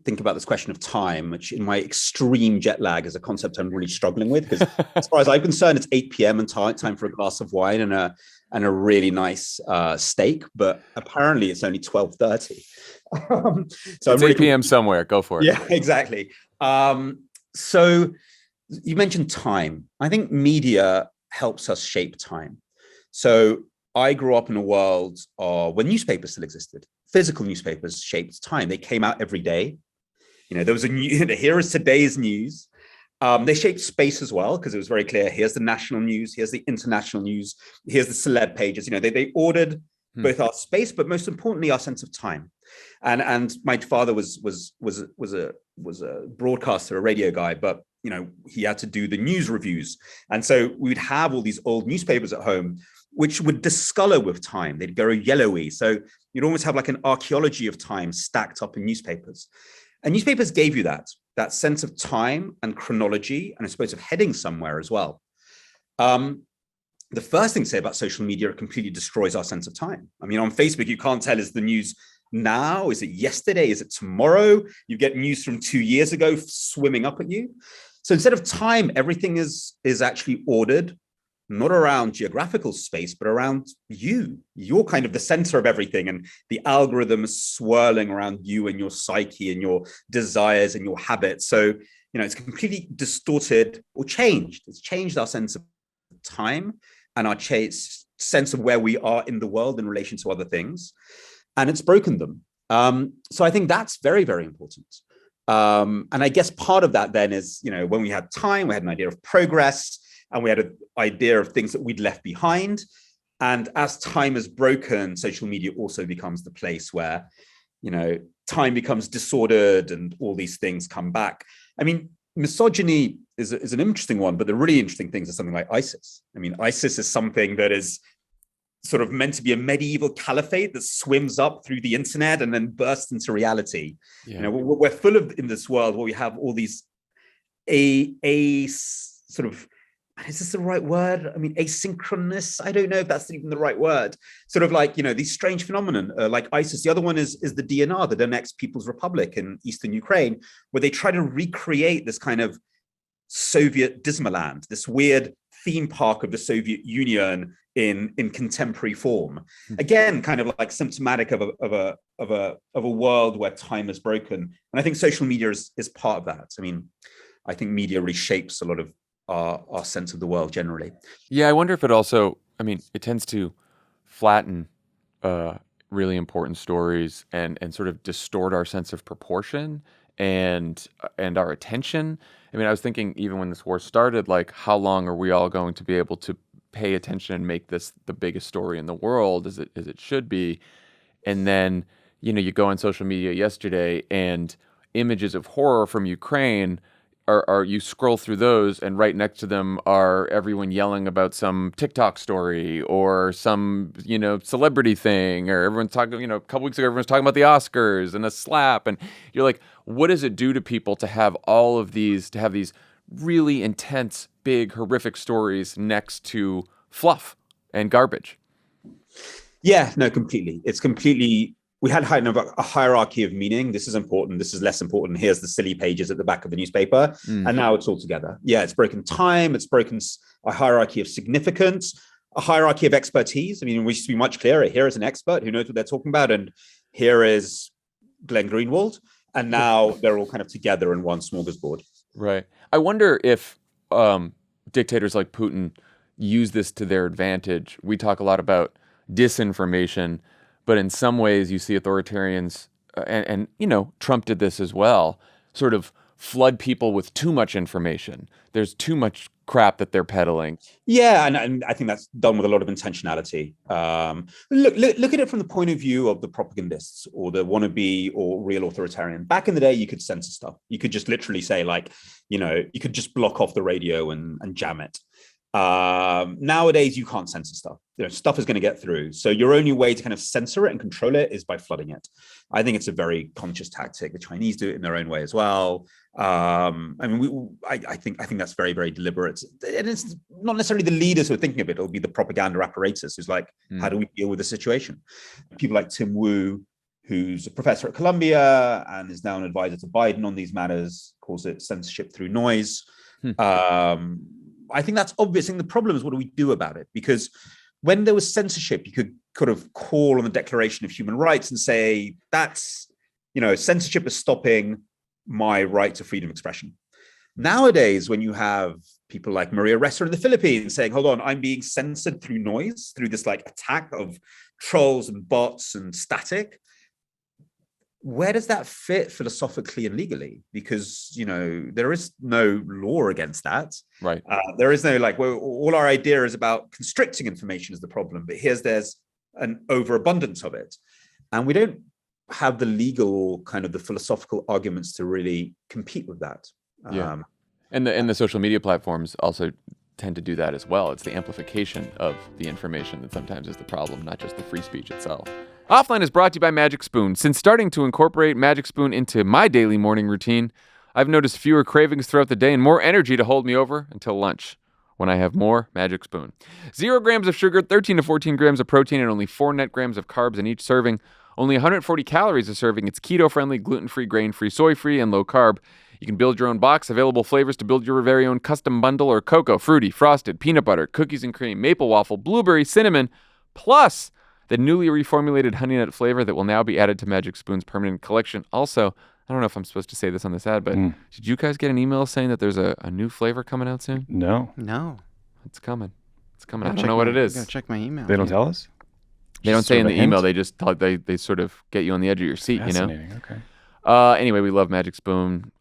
think about this question of time, which in my extreme jet lag is a concept I'm really struggling with, because as far as I'm concerned, it's 8 p.m. and time for a glass of wine and a really nice steak, but apparently it's only 12:30. So it's 8 p.m. somewhere. Go for it. Yeah, exactly. So you mentioned time. I think media helps us shape time. So I grew up in a world when newspapers still existed. Physical newspapers shaped time. They came out every day. There was here is today's news. They shaped space as well, because it was very clear. Here's the national news. Here's the international news. Here's the celeb pages. They ordered both our space, but most importantly, our sense of time. And my father was a broadcaster, a radio guy, but he had to do the news reviews, and so we'd have all these old newspapers at home, which would discolor with time. They'd go yellowy. So you'd almost have like an archaeology of time stacked up in newspapers. And newspapers gave you that sense of time and chronology, and I suppose of heading somewhere as well. The first thing to say about social media, it completely destroys our sense of time. I mean, on Facebook, you can't tell, is the news now? Is it yesterday? Is it tomorrow? You get news from 2 years ago swimming up at you. So instead of time, everything is actually ordered, not around geographical space, but around you. You're kind of the center of everything, and the algorithm is swirling around you and your psyche and your desires and your habits. So, it's completely distorted or changed. It's changed our sense of time and our sense of where we are in the world in relation to other things. And it's broken them. So I think that's very, very important. And I guess part of that then is, when we had time, we had an idea of progress, and we had an idea of things that we'd left behind. And as time is broken, social media also becomes the place where, time becomes disordered and all these things come back. I mean, misogyny is an interesting one, but the really interesting things are something like ISIS. I mean, ISIS is something that is sort of meant to be a medieval caliphate that swims up through the internet and then bursts into reality. Yeah. We're full of, in this world where we have all these a sort of is this the right word? I mean, asynchronous. I don't know if that's even the right word. Sort of like, these strange phenomenon, like ISIS. The other one is the DNR, the Donetsk People's Republic in eastern Ukraine, where they try to recreate this kind of Soviet Dismaland, this weird theme park of the Soviet Union in contemporary form. Again, kind of like symptomatic of a world where time is broken. And I think social media is part of that. I mean, I think media really shapes a lot of our sense of the world generally. Yeah, I wonder if it also, it tends to flatten really important stories and sort of distort our sense of proportion and our attention. I was thinking even when this war started, like, how long are we all going to be able to pay attention and make this the biggest story in the world as it should be? And then, you go on social media yesterday and images of horror from Ukraine are you scroll through those, and right next to them are everyone yelling about some TikTok story or some, celebrity thing, or everyone's talking, a couple weeks ago, everyone's talking about the Oscars and a slap. And you're like, what does it do to people to have all of these, to have these really intense, big, horrific stories next to fluff and garbage? Yeah, no, completely. It's completely. We had a hierarchy of meaning. This is important. This is less important. Here's the silly pages at the back of the newspaper. And now it's all together. Yeah, it's broken time. It's broken a hierarchy of significance, a hierarchy of expertise. We used to be much clearer. Here is an expert who knows what they're talking about. And here is Glenn Greenwald. And now they're all kind of together in one smorgasbord. Right. I wonder if dictators like Putin use this to their advantage. We talk a lot about disinformation, but in some ways you see authoritarians, and Trump did this as well, sort of flood people with too much information. There's too much crap that they're peddling. Yeah, and I think that's done with a lot of intentionality. Look at it from the point of view of the propagandists or the wannabe or real authoritarian. Back in the day, you could censor stuff. You could just literally say, like, you could just block off the radio and jam it. Nowadays, you can't censor stuff. Stuff is going to get through. So your only way to kind of censor it and control it is by flooding it. I think it's a very conscious tactic. The Chinese do it in their own way as well. I think that's very, very deliberate. And it's not necessarily the leaders who are thinking of it. It'll be the propaganda apparatus who's like, how do we deal with the situation? People like Tim Wu, who's a professor at Columbia and is now an advisor to Biden on these matters, calls it censorship through noise. I think that's obvious. And the problem is, what do we do about it? Because when there was censorship, you could kind of call on the Declaration of Human Rights and say, that's, censorship is stopping my right to freedom of expression. Nowadays, when you have people like Maria Ressa in the Philippines saying, hold on, I'm being censored through noise, through this like attack of trolls and bots and static, where does that fit philosophically and legally? Because, there is no law against that. Right. There is no all our idea is about constricting information is the problem, but there's an overabundance of it. And we don't have the legal kind of the philosophical arguments to really compete with that. Yeah. And the social media platforms also tend to do that as well. It's the amplification of the information that sometimes is the problem, not just the free speech itself. Offline is brought to you by Magic Spoon. Since starting to incorporate Magic Spoon into my daily morning routine, I've noticed fewer cravings throughout the day and more energy to hold me over until lunch, when I have more Magic Spoon. 0 grams of sugar, 13 to 14 grams of protein, and only 4 net grams of carbs in each serving. Only 140 calories a serving. It's keto-friendly, gluten-free, grain-free, soy-free, and low-carb. You can build your own box. Available flavors to build your very own custom bundle or cocoa, fruity, frosted, peanut butter, cookies and cream, maple waffle, blueberry, cinnamon, plus the newly reformulated honey nut flavor that will now be added to Magic Spoon's permanent collection. Also, I don't know if I'm supposed to say this on this ad, but did you guys get an email saying that there's a new flavor coming out soon? No. It's coming. I don't know what it is. I gotta check my email. They don't tell us? They don't Just say sort in of the a hint? email. They just they sort of get you on the edge of your seat, Fascinating. Okay. Anyway, we love Magic Spoon.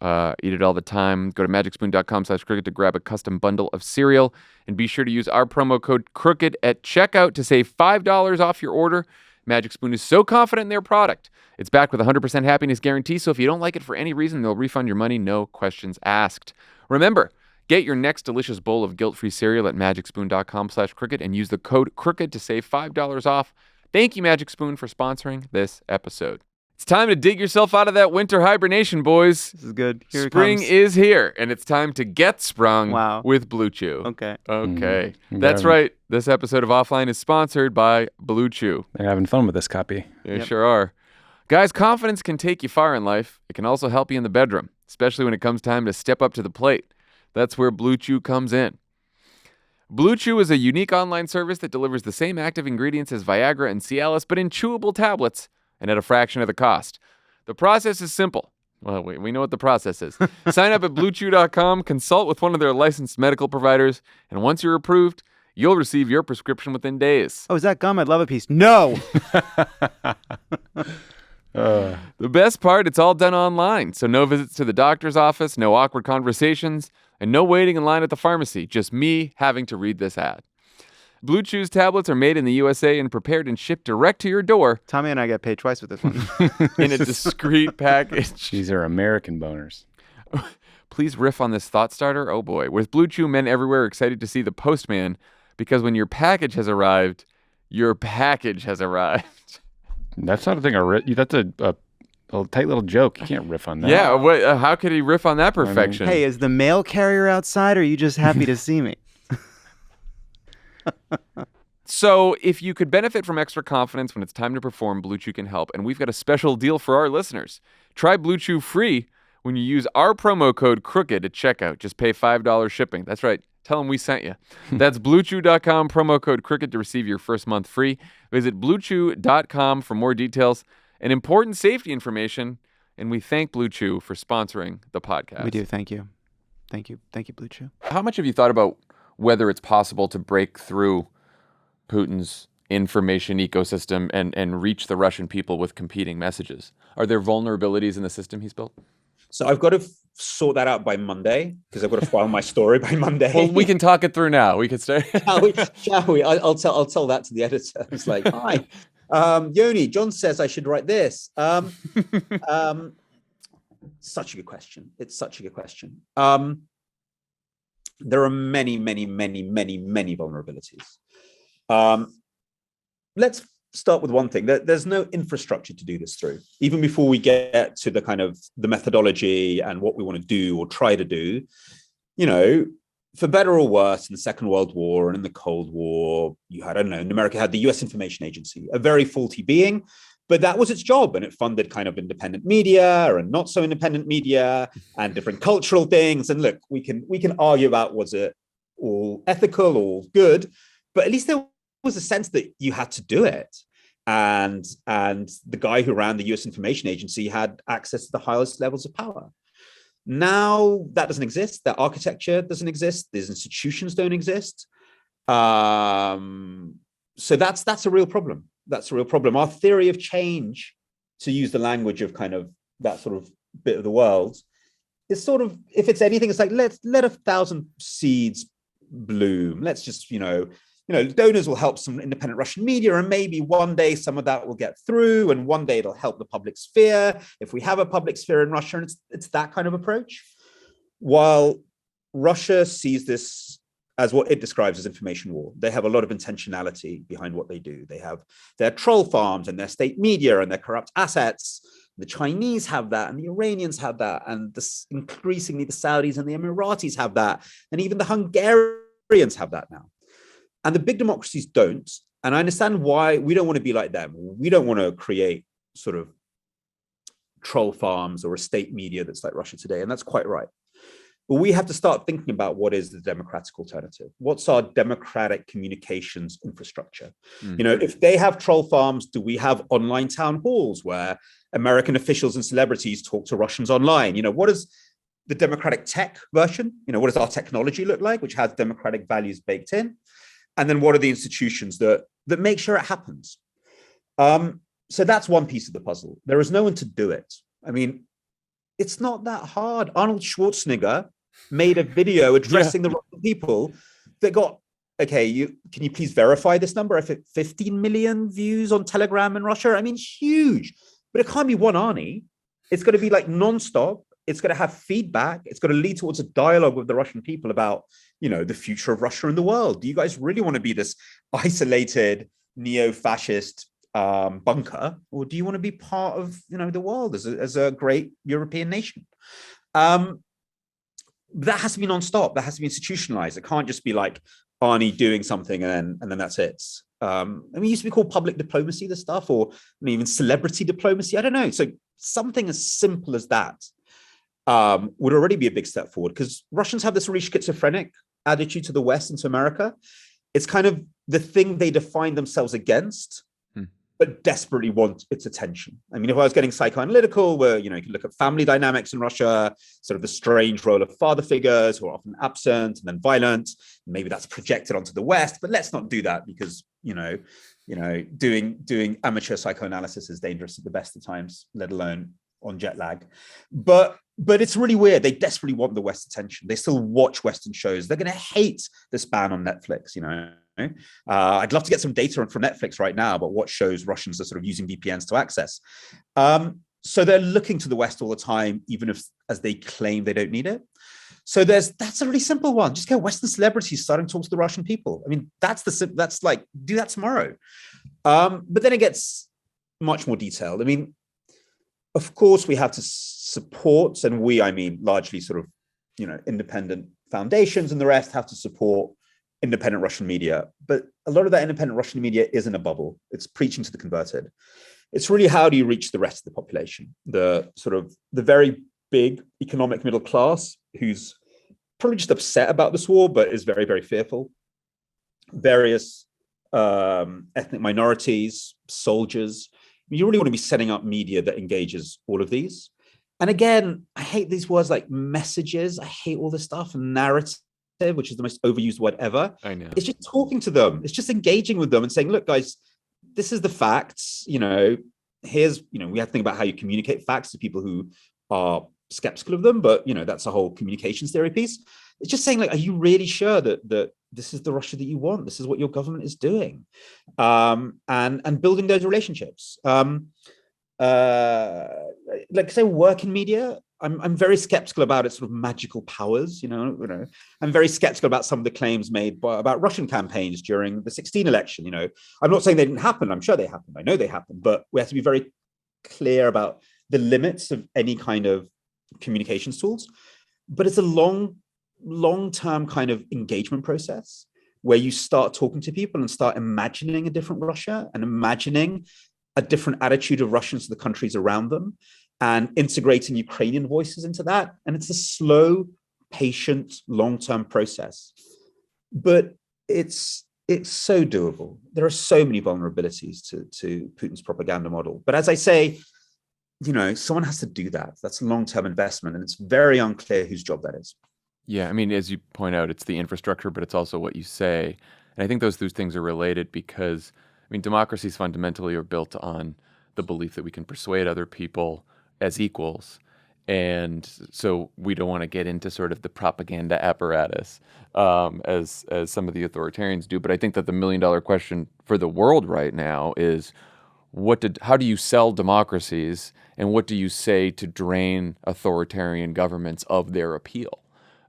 Eat it all the time. Go to magicspoon.com/crooked to grab a custom bundle of cereal. And be sure to use our promo code CROOKED at checkout to save $5 off your order. Magic Spoon is so confident in their product. It's backed with a 100% happiness guarantee, so if you don't like it for any reason, they'll refund your money, no questions asked. Remember, get your next delicious bowl of guilt-free cereal at magicspoon.com/crooked and use the code CROOKED to save $5 off. Thank you, Magic Spoon, for sponsoring this episode. It's time to dig yourself out of that winter hibernation, boys. This is good. Here Spring it comes. is here, and it's time to get sprung with Blue Chew. Okay. Okay. That's right. This episode of Offline is sponsored by Blue Chew. They're having fun with this copy. They sure are. Guys, confidence can take you far in life. It can also help you in the bedroom, especially when it comes time to step up to the plate. That's where Blue Chew comes in. Blue Chew is a unique online service that delivers the same active ingredients as Viagra and Cialis, but in chewable tablets and at a fraction of the cost. The process is simple. Well, we know what the process is. Sign up at BlueChew.com, consult with one of their licensed medical providers, and once you're approved, you'll receive your prescription within days. Oh, is that gum? I'd love a piece. No! The best part, it's all done online, so no visits to the doctor's office, no awkward conversations, and no waiting in line at the pharmacy, just me having to read this ad. Blue Chew's tablets are made in the USA and prepared and shipped direct to your door. Tommy and I get paid twice with this one. In a discreet package. These are American boners. Please riff on this thought starter. Oh boy. With Blue Chew, men everywhere are excited to see the postman because when your package has arrived, your package has arrived. That's not a thing. That's a tight little joke. You can't riff on that. Yeah. How could he riff on that perfection? Hey, is the mail carrier outside or are you just happy to see me? So if you could benefit from extra confidence when it's time to perform, Blue Chew can help. And we've got a special deal for our listeners. Try Blue Chew free when you use our promo code CROOKED at checkout. Just pay $5 shipping. That's right. Tell them we sent you. That's BlueChew.com, promo code CROOKED to receive your first month free. Visit BlueChew.com for more details and important safety information. And we thank Blue Chew for sponsoring the podcast. We do. Thank you. Thank you. Thank you, Blue Chew. How much have you thought about whether it's possible to break through Putin's information ecosystem and reach the Russian people with competing messages? Are there vulnerabilities in the system he's built? So I've got to sort that out by Monday because I've got to file my story by Monday. Well, we can talk it through now. We could start. Shall we? I'll tell that to the editor. It's like, hi, Yoni. John says I should write this. Such a good question. It's such a good question. There are many vulnerabilities. Let's start with one thing. There's no infrastructure to do this through. Even before we get to the kind of the methodology and what we want to do or try to do, you know, for better or worse, in the Second World War and in the Cold War, you had, I don't know, in America had the US Information Agency, a very faulty being, but that was its job. And it funded kind of independent media and not so independent media and different cultural things. And look, we can argue about was it all ethical or good, but at least there was a sense that you had to do it. And the guy who ran the US Information Agency had access to the highest levels of power. Now that doesn't exist. That architecture doesn't exist. These institutions don't exist. So that's a real problem. That's a real problem. Our theory of change, to use the language of kind of that sort of bit of the world, is sort of, if it's anything, it's like, let 1,000 seeds bloom. Let's just, donors will help some independent Russian media, and maybe one day some of that will get through, and one day it'll help the public sphere. If we have a public sphere in Russia, and it's that kind of approach. While Russia sees this as what it describes as information war, they have a lot of intentionality behind what they do. They have their troll farms and their state media and their corrupt assets. The Chinese have that, and the Iranians have that, and increasingly the Saudis and the Emiratis have that, and even the Hungarians have that now. And the big democracies don't. And I understand why we don't want to be like them. We don't want to create sort of troll farms or a state media that's like Russia today. And that's quite right. But we have to start thinking about what is the democratic alternative. What's our democratic communications infrastructure? Mm-hmm. If they have troll farms, do we have online town halls where American officials and celebrities talk to Russians online? What is the democratic tech version? What does our technology look like, which has democratic values baked in? And then what are the institutions that make sure it happens? So that's one piece of the puzzle. There is no one to do it. I mean, it's not that hard. Arnold Schwarzenegger made a video addressing the Russian people that got, can you please verify this number? If it 15 million views on Telegram in Russia, I mean, huge. But it can't be one Arnie. It's going to be like nonstop. It's going to have feedback. It's going to lead towards a dialogue with the Russian people about, the future of Russia and the world. Do you guys really want to be this isolated, neo-fascist, bunker, or do you want to be part of the world as a great European nation? That has to be non-stop. That has to be institutionalized. It can't just be like Arnie doing something and then that's it. I mean, it used to be called public diplomacy, this stuff, or even celebrity diplomacy. I don't know. So something as simple as that would already be a big step forward, because Russians have this really schizophrenic attitude to the West and to America. It's kind of the thing they define themselves against, but desperately want its attention. I mean, if I was getting psychoanalytical, where, you can look at family dynamics in Russia, sort of the strange role of father figures who are often absent and then violent. Maybe that's projected onto the West, but let's not do that, because, doing amateur psychoanalysis is dangerous at the best of times, let alone on jet lag. But it's really weird. They desperately want the West's attention. They still watch Western shows. They're going to hate this ban on Netflix, I'd love to get some data from Netflix right now about what shows Russians are sort of using VPNs to access. So they're looking to the West all the time, even if, as they claim, they don't need it. So that's a really simple one. Just get Western celebrities starting to talk to the Russian people. I mean, that's like, do that tomorrow. But then it gets much more detailed. I mean, of course, we have to support, and I mean largely sort of, independent foundations and the rest have to support independent Russian media. But a lot of that independent Russian media is in a bubble. It's preaching to the converted. It's really, how do you reach the rest of the population? The very big economic middle class, who's probably just upset about this war, but is very, very fearful. Various ethnic minorities, soldiers. You really want to be setting up media that engages all of these. And again, I hate these words like messages. I hate all this stuff. And narrative, which is the most overused word ever. I know. It's just talking to them. It's just engaging with them and saying, look, guys, this is the facts. Here's, we have to think about how you communicate facts to people who are skeptical of them. But, that's a whole communications theory piece. It's just saying, like, are you really sure that this is the Russia that you want? This is what your government is doing, and building those relationships. Like, say, work in media. I'm very skeptical about its sort of magical powers. I'm very skeptical about some of the claims made about Russian campaigns during the 2016 election. I'm not saying they didn't happen. I'm sure they happened. I know they happened, but we have to be very clear about the limits of any kind of communications tools. But it's a long-term kind of engagement process where you start talking to people and start imagining a different Russia and imagining a different attitude of Russians to the countries around them, and integrating Ukrainian voices into that. And it's a slow, patient, long-term process. But it's so doable. There are so many vulnerabilities to Putin's propaganda model. But as I say, someone has to do that. That's a long-term investment, and it's very unclear whose job that is. Yeah, I mean, as you point out, it's the infrastructure, but it's also what you say. And I think those things are related because, democracies fundamentally are built on the belief that we can persuade other people as equals. And so we don't want to get into sort of the propaganda apparatus as some of the authoritarians do. But I think that the $1 million question for the world right now is, how do you sell democracies, and what do you say to drain authoritarian governments of their appeal?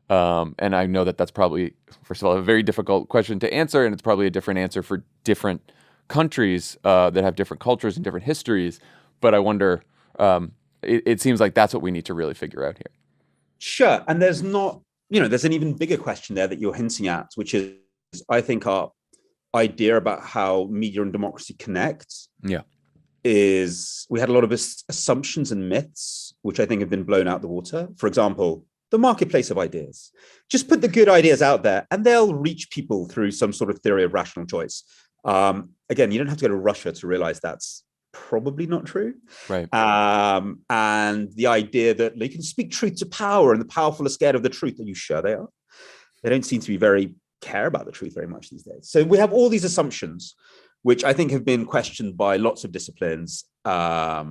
And I know that that's probably, first of all, a very difficult question to answer, and it's probably a different answer for different countries that have different cultures and different histories. But I wonder, it seems like that's what we need to really figure out here. Sure. And there's an even bigger question there that you're hinting at, which is, I think, our idea about how media and democracy connect. Yeah. Is we had a lot of assumptions and myths, which I think have been blown out the water. For example, the marketplace of ideas. Just put the good ideas out there and they'll reach people through some sort of theory of rational choice. Again, you don't have to go to Russia to realize that's probably not true. Right. And the idea that they can speak truth to power and the powerful are scared of the truth. Are you sure they are? They don't seem to be care about the truth very much these days. So we have all these assumptions, which I think have been questioned by lots of disciplines, like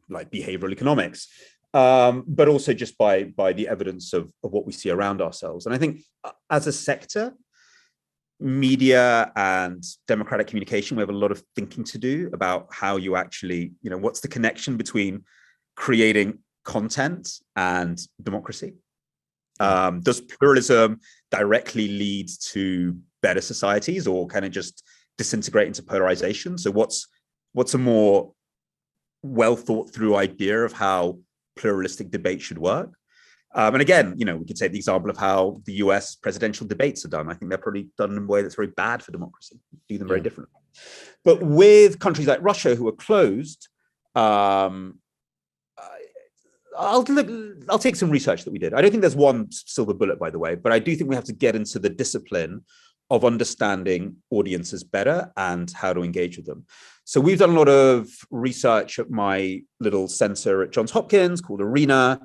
behavioral economics, but also just by the evidence of what we see around ourselves. And I think as a sector, media and democratic communication, we have a lot of thinking to do about how you actually, what's the connection between creating content and democracy? Does pluralism directly lead to better societies, or can it just disintegrate into polarization. So what's a more well thought through idea of how pluralistic debate should work? And again, we could take the example of how the US presidential debates are done. I think they're probably done in a way that's very bad for democracy. Do them very differently. But with countries like Russia who are closed, I'll take some research that we did. I don't think there's one silver bullet, by the way, but I do think we have to get into the discipline of understanding audiences better and how to engage with them. So we've done a lot of research at my little center at Johns Hopkins called Arena,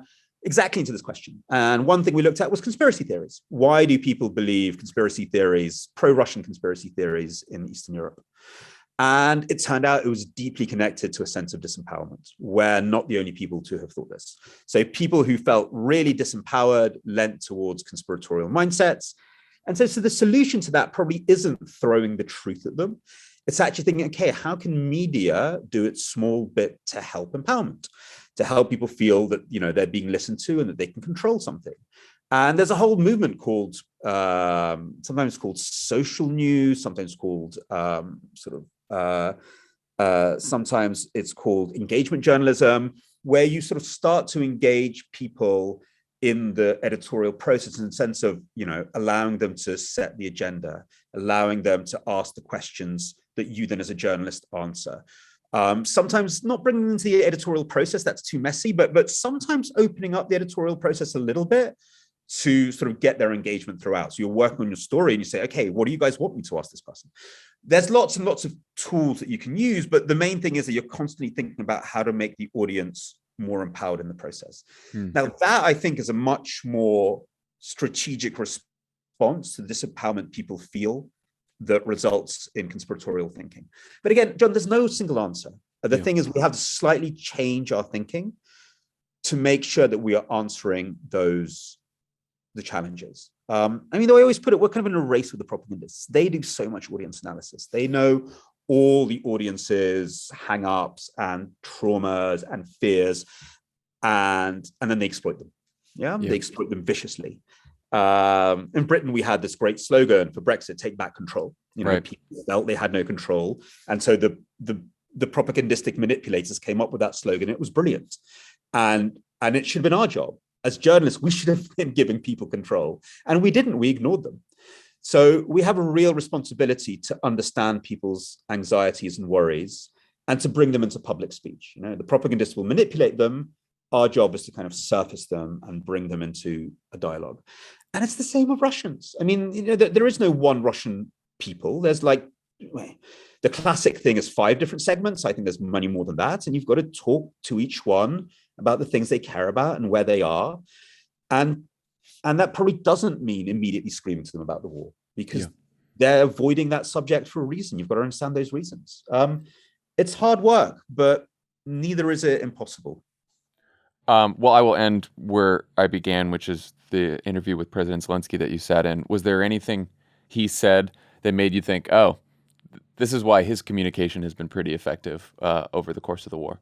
exactly into this question. And one thing we looked at was conspiracy theories. Why do people believe conspiracy theories, pro-Russian conspiracy theories in Eastern Europe? And it turned out it was deeply connected to a sense of disempowerment. We're not the only people to have thought this. So people who felt really disempowered lent towards conspiratorial mindsets. And so the solution to that probably isn't throwing the truth at them. It's actually thinking, okay, how can media do its small bit to help empowerment, to help people feel that, they're being listened to and that they can control something? And there's a whole movement called, sometimes called social news, sometimes called sometimes it's called engagement journalism, where you sort of start to engage people in the editorial process in the sense of, allowing them to set the agenda, allowing them to ask the questions that you then as a journalist answer. Sometimes not bringing them into the editorial process, that's too messy, but sometimes opening up the editorial process a little bit to sort of get their engagement throughout. So you're working on your story and you say, okay, what do you guys want me to ask this person? There's lots and lots of tools that you can use, but the main thing is that you're constantly thinking about how to make the audience more empowered in the process. Now, that I think is a much more strategic response to the disempowerment people feel that results in conspiratorial thinking. But again, John, there's no single answer. The thing is, we have to slightly change our thinking to make sure that we are answering the challenges. The way I always put it, we're kind of in a race with the propagandists. They do so much audience analysis. They know all the audience's hang-ups and traumas and fears, and then they exploit them. They exploit them viciously. In Britain, we had this great slogan for Brexit: "Take back control." People felt they had no control, and so the propagandistic manipulators came up with that slogan. It was brilliant, and it should have been our job as journalists. We should have been giving people control, and we didn't. We ignored them. So we have a real responsibility to understand people's anxieties and worries and to bring them into public speech. The propagandists will manipulate them. Our job is to kind of surface them and bring them into a dialogue. And it's the same with Russians. There is no one Russian people. There's the classic thing is 5 different segments. I think there's many more than that. And you've got to talk to each one about the things they care about and where they are. And that probably doesn't mean immediately screaming to them about the war, because they're avoiding that subject for a reason. You've got to understand those reasons. It's hard work, but neither is it impossible. Well, I will end where I began, which is the interview with President Zelensky that you sat in. Was there anything he said that made you think, oh, this is why his communication has been pretty effective over the course of the war?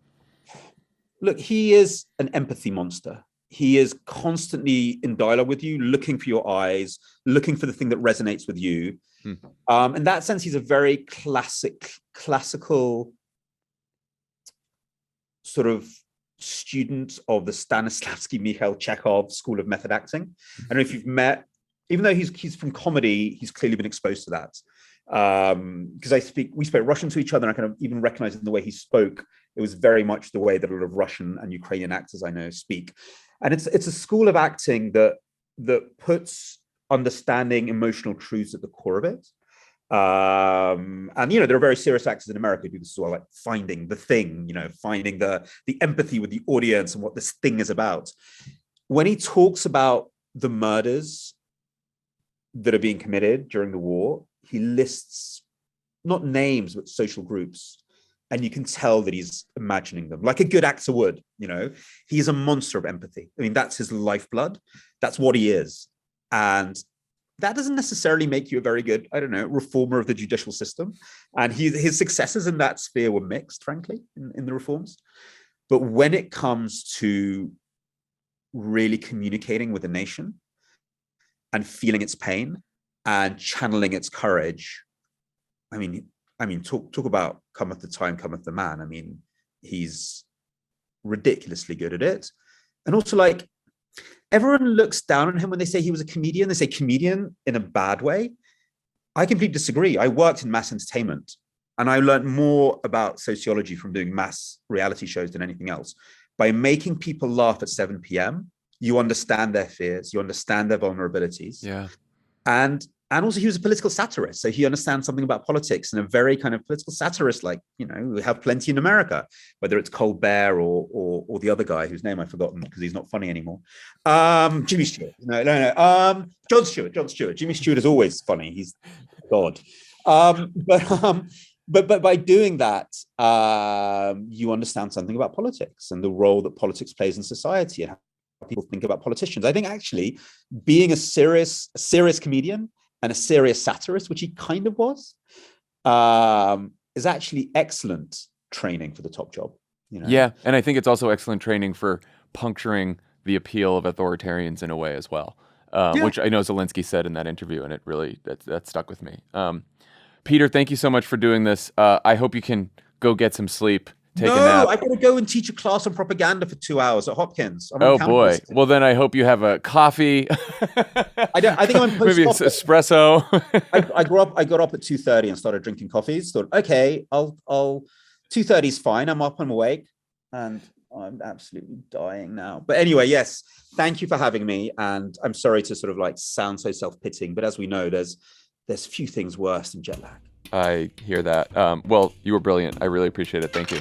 Look, he is an empathy monster. He is constantly in dialogue with you, looking for your eyes, looking for the thing that resonates with you. In that sense, he's a very classical sort of student of the Stanislavski Mikhail Chekhov school of method acting. I don't know if you've met, even though he's from comedy, he's clearly been exposed to that. Because we spoke Russian to each other, and I kind of even recognized in the way he spoke, it was very much the way that a lot of Russian and Ukrainian actors I know speak. And it's a school of acting that puts understanding emotional truths at the core of it. And there are very serious actors in America who do this as well, like finding the thing, finding the empathy with the audience and what this thing is about. When he talks about the murders that are being committed during the war, he lists not names but social groups. And you can tell that he's imagining them like a good actor would. He's a monster of empathy. That's his lifeblood. That's what he is. And that doesn't necessarily make you a very good, reformer of the judicial system. And his successes in that sphere were mixed, frankly, in the reforms. But when it comes to really communicating with a nation and feeling its pain and channeling its courage, I mean, talk about cometh the time, cometh the man. I mean, he's ridiculously good at it. And also, like, everyone looks down on him when they say he was a comedian. They say comedian in a bad way. I completely disagree. I worked in mass entertainment, and I learned more about sociology from doing mass reality shows than anything else. By making people laugh at 7 p.m., you understand their fears, you understand their vulnerabilities. Yeah. And also he was a political satirist. So he understands something about politics in a very kind of political satirist, like, you know, we have plenty in America, whether it's Colbert or the other guy whose name I've forgotten because he's not funny anymore. Jimmy Stewart. No. Jon Stewart. Jimmy Stewart is always funny. He's God. But by doing that, you understand something about politics and the role that politics plays in society and how people think about politicians. I think actually being a serious comedian and a serious satirist, which he kind of was, is actually excellent training for the top job. You know? Yeah, and I think it's also excellent training for puncturing the appeal of authoritarians in a way as well, which I know Zelensky said in that interview, and it really that stuck with me. Peter, thank you so much for doing this. I hope you can go get some sleep. Take a nap. I gotta go and teach a class on propaganda for 2 hours at Hopkins. Oh boy! Well, then I hope you have a coffee. I think I'm maybe it's espresso. I got up at 2:30 and started drinking coffees. Thought, okay, I'll 2:30 is fine. I'm up, I'm awake, and I'm absolutely dying now. But anyway, yes, thank you for having me. And I'm sorry to sort of like sound so self-pitying, but as we know, there's few things worse than jet lag. I hear that. Well, you were brilliant. I really appreciate it. Thank you.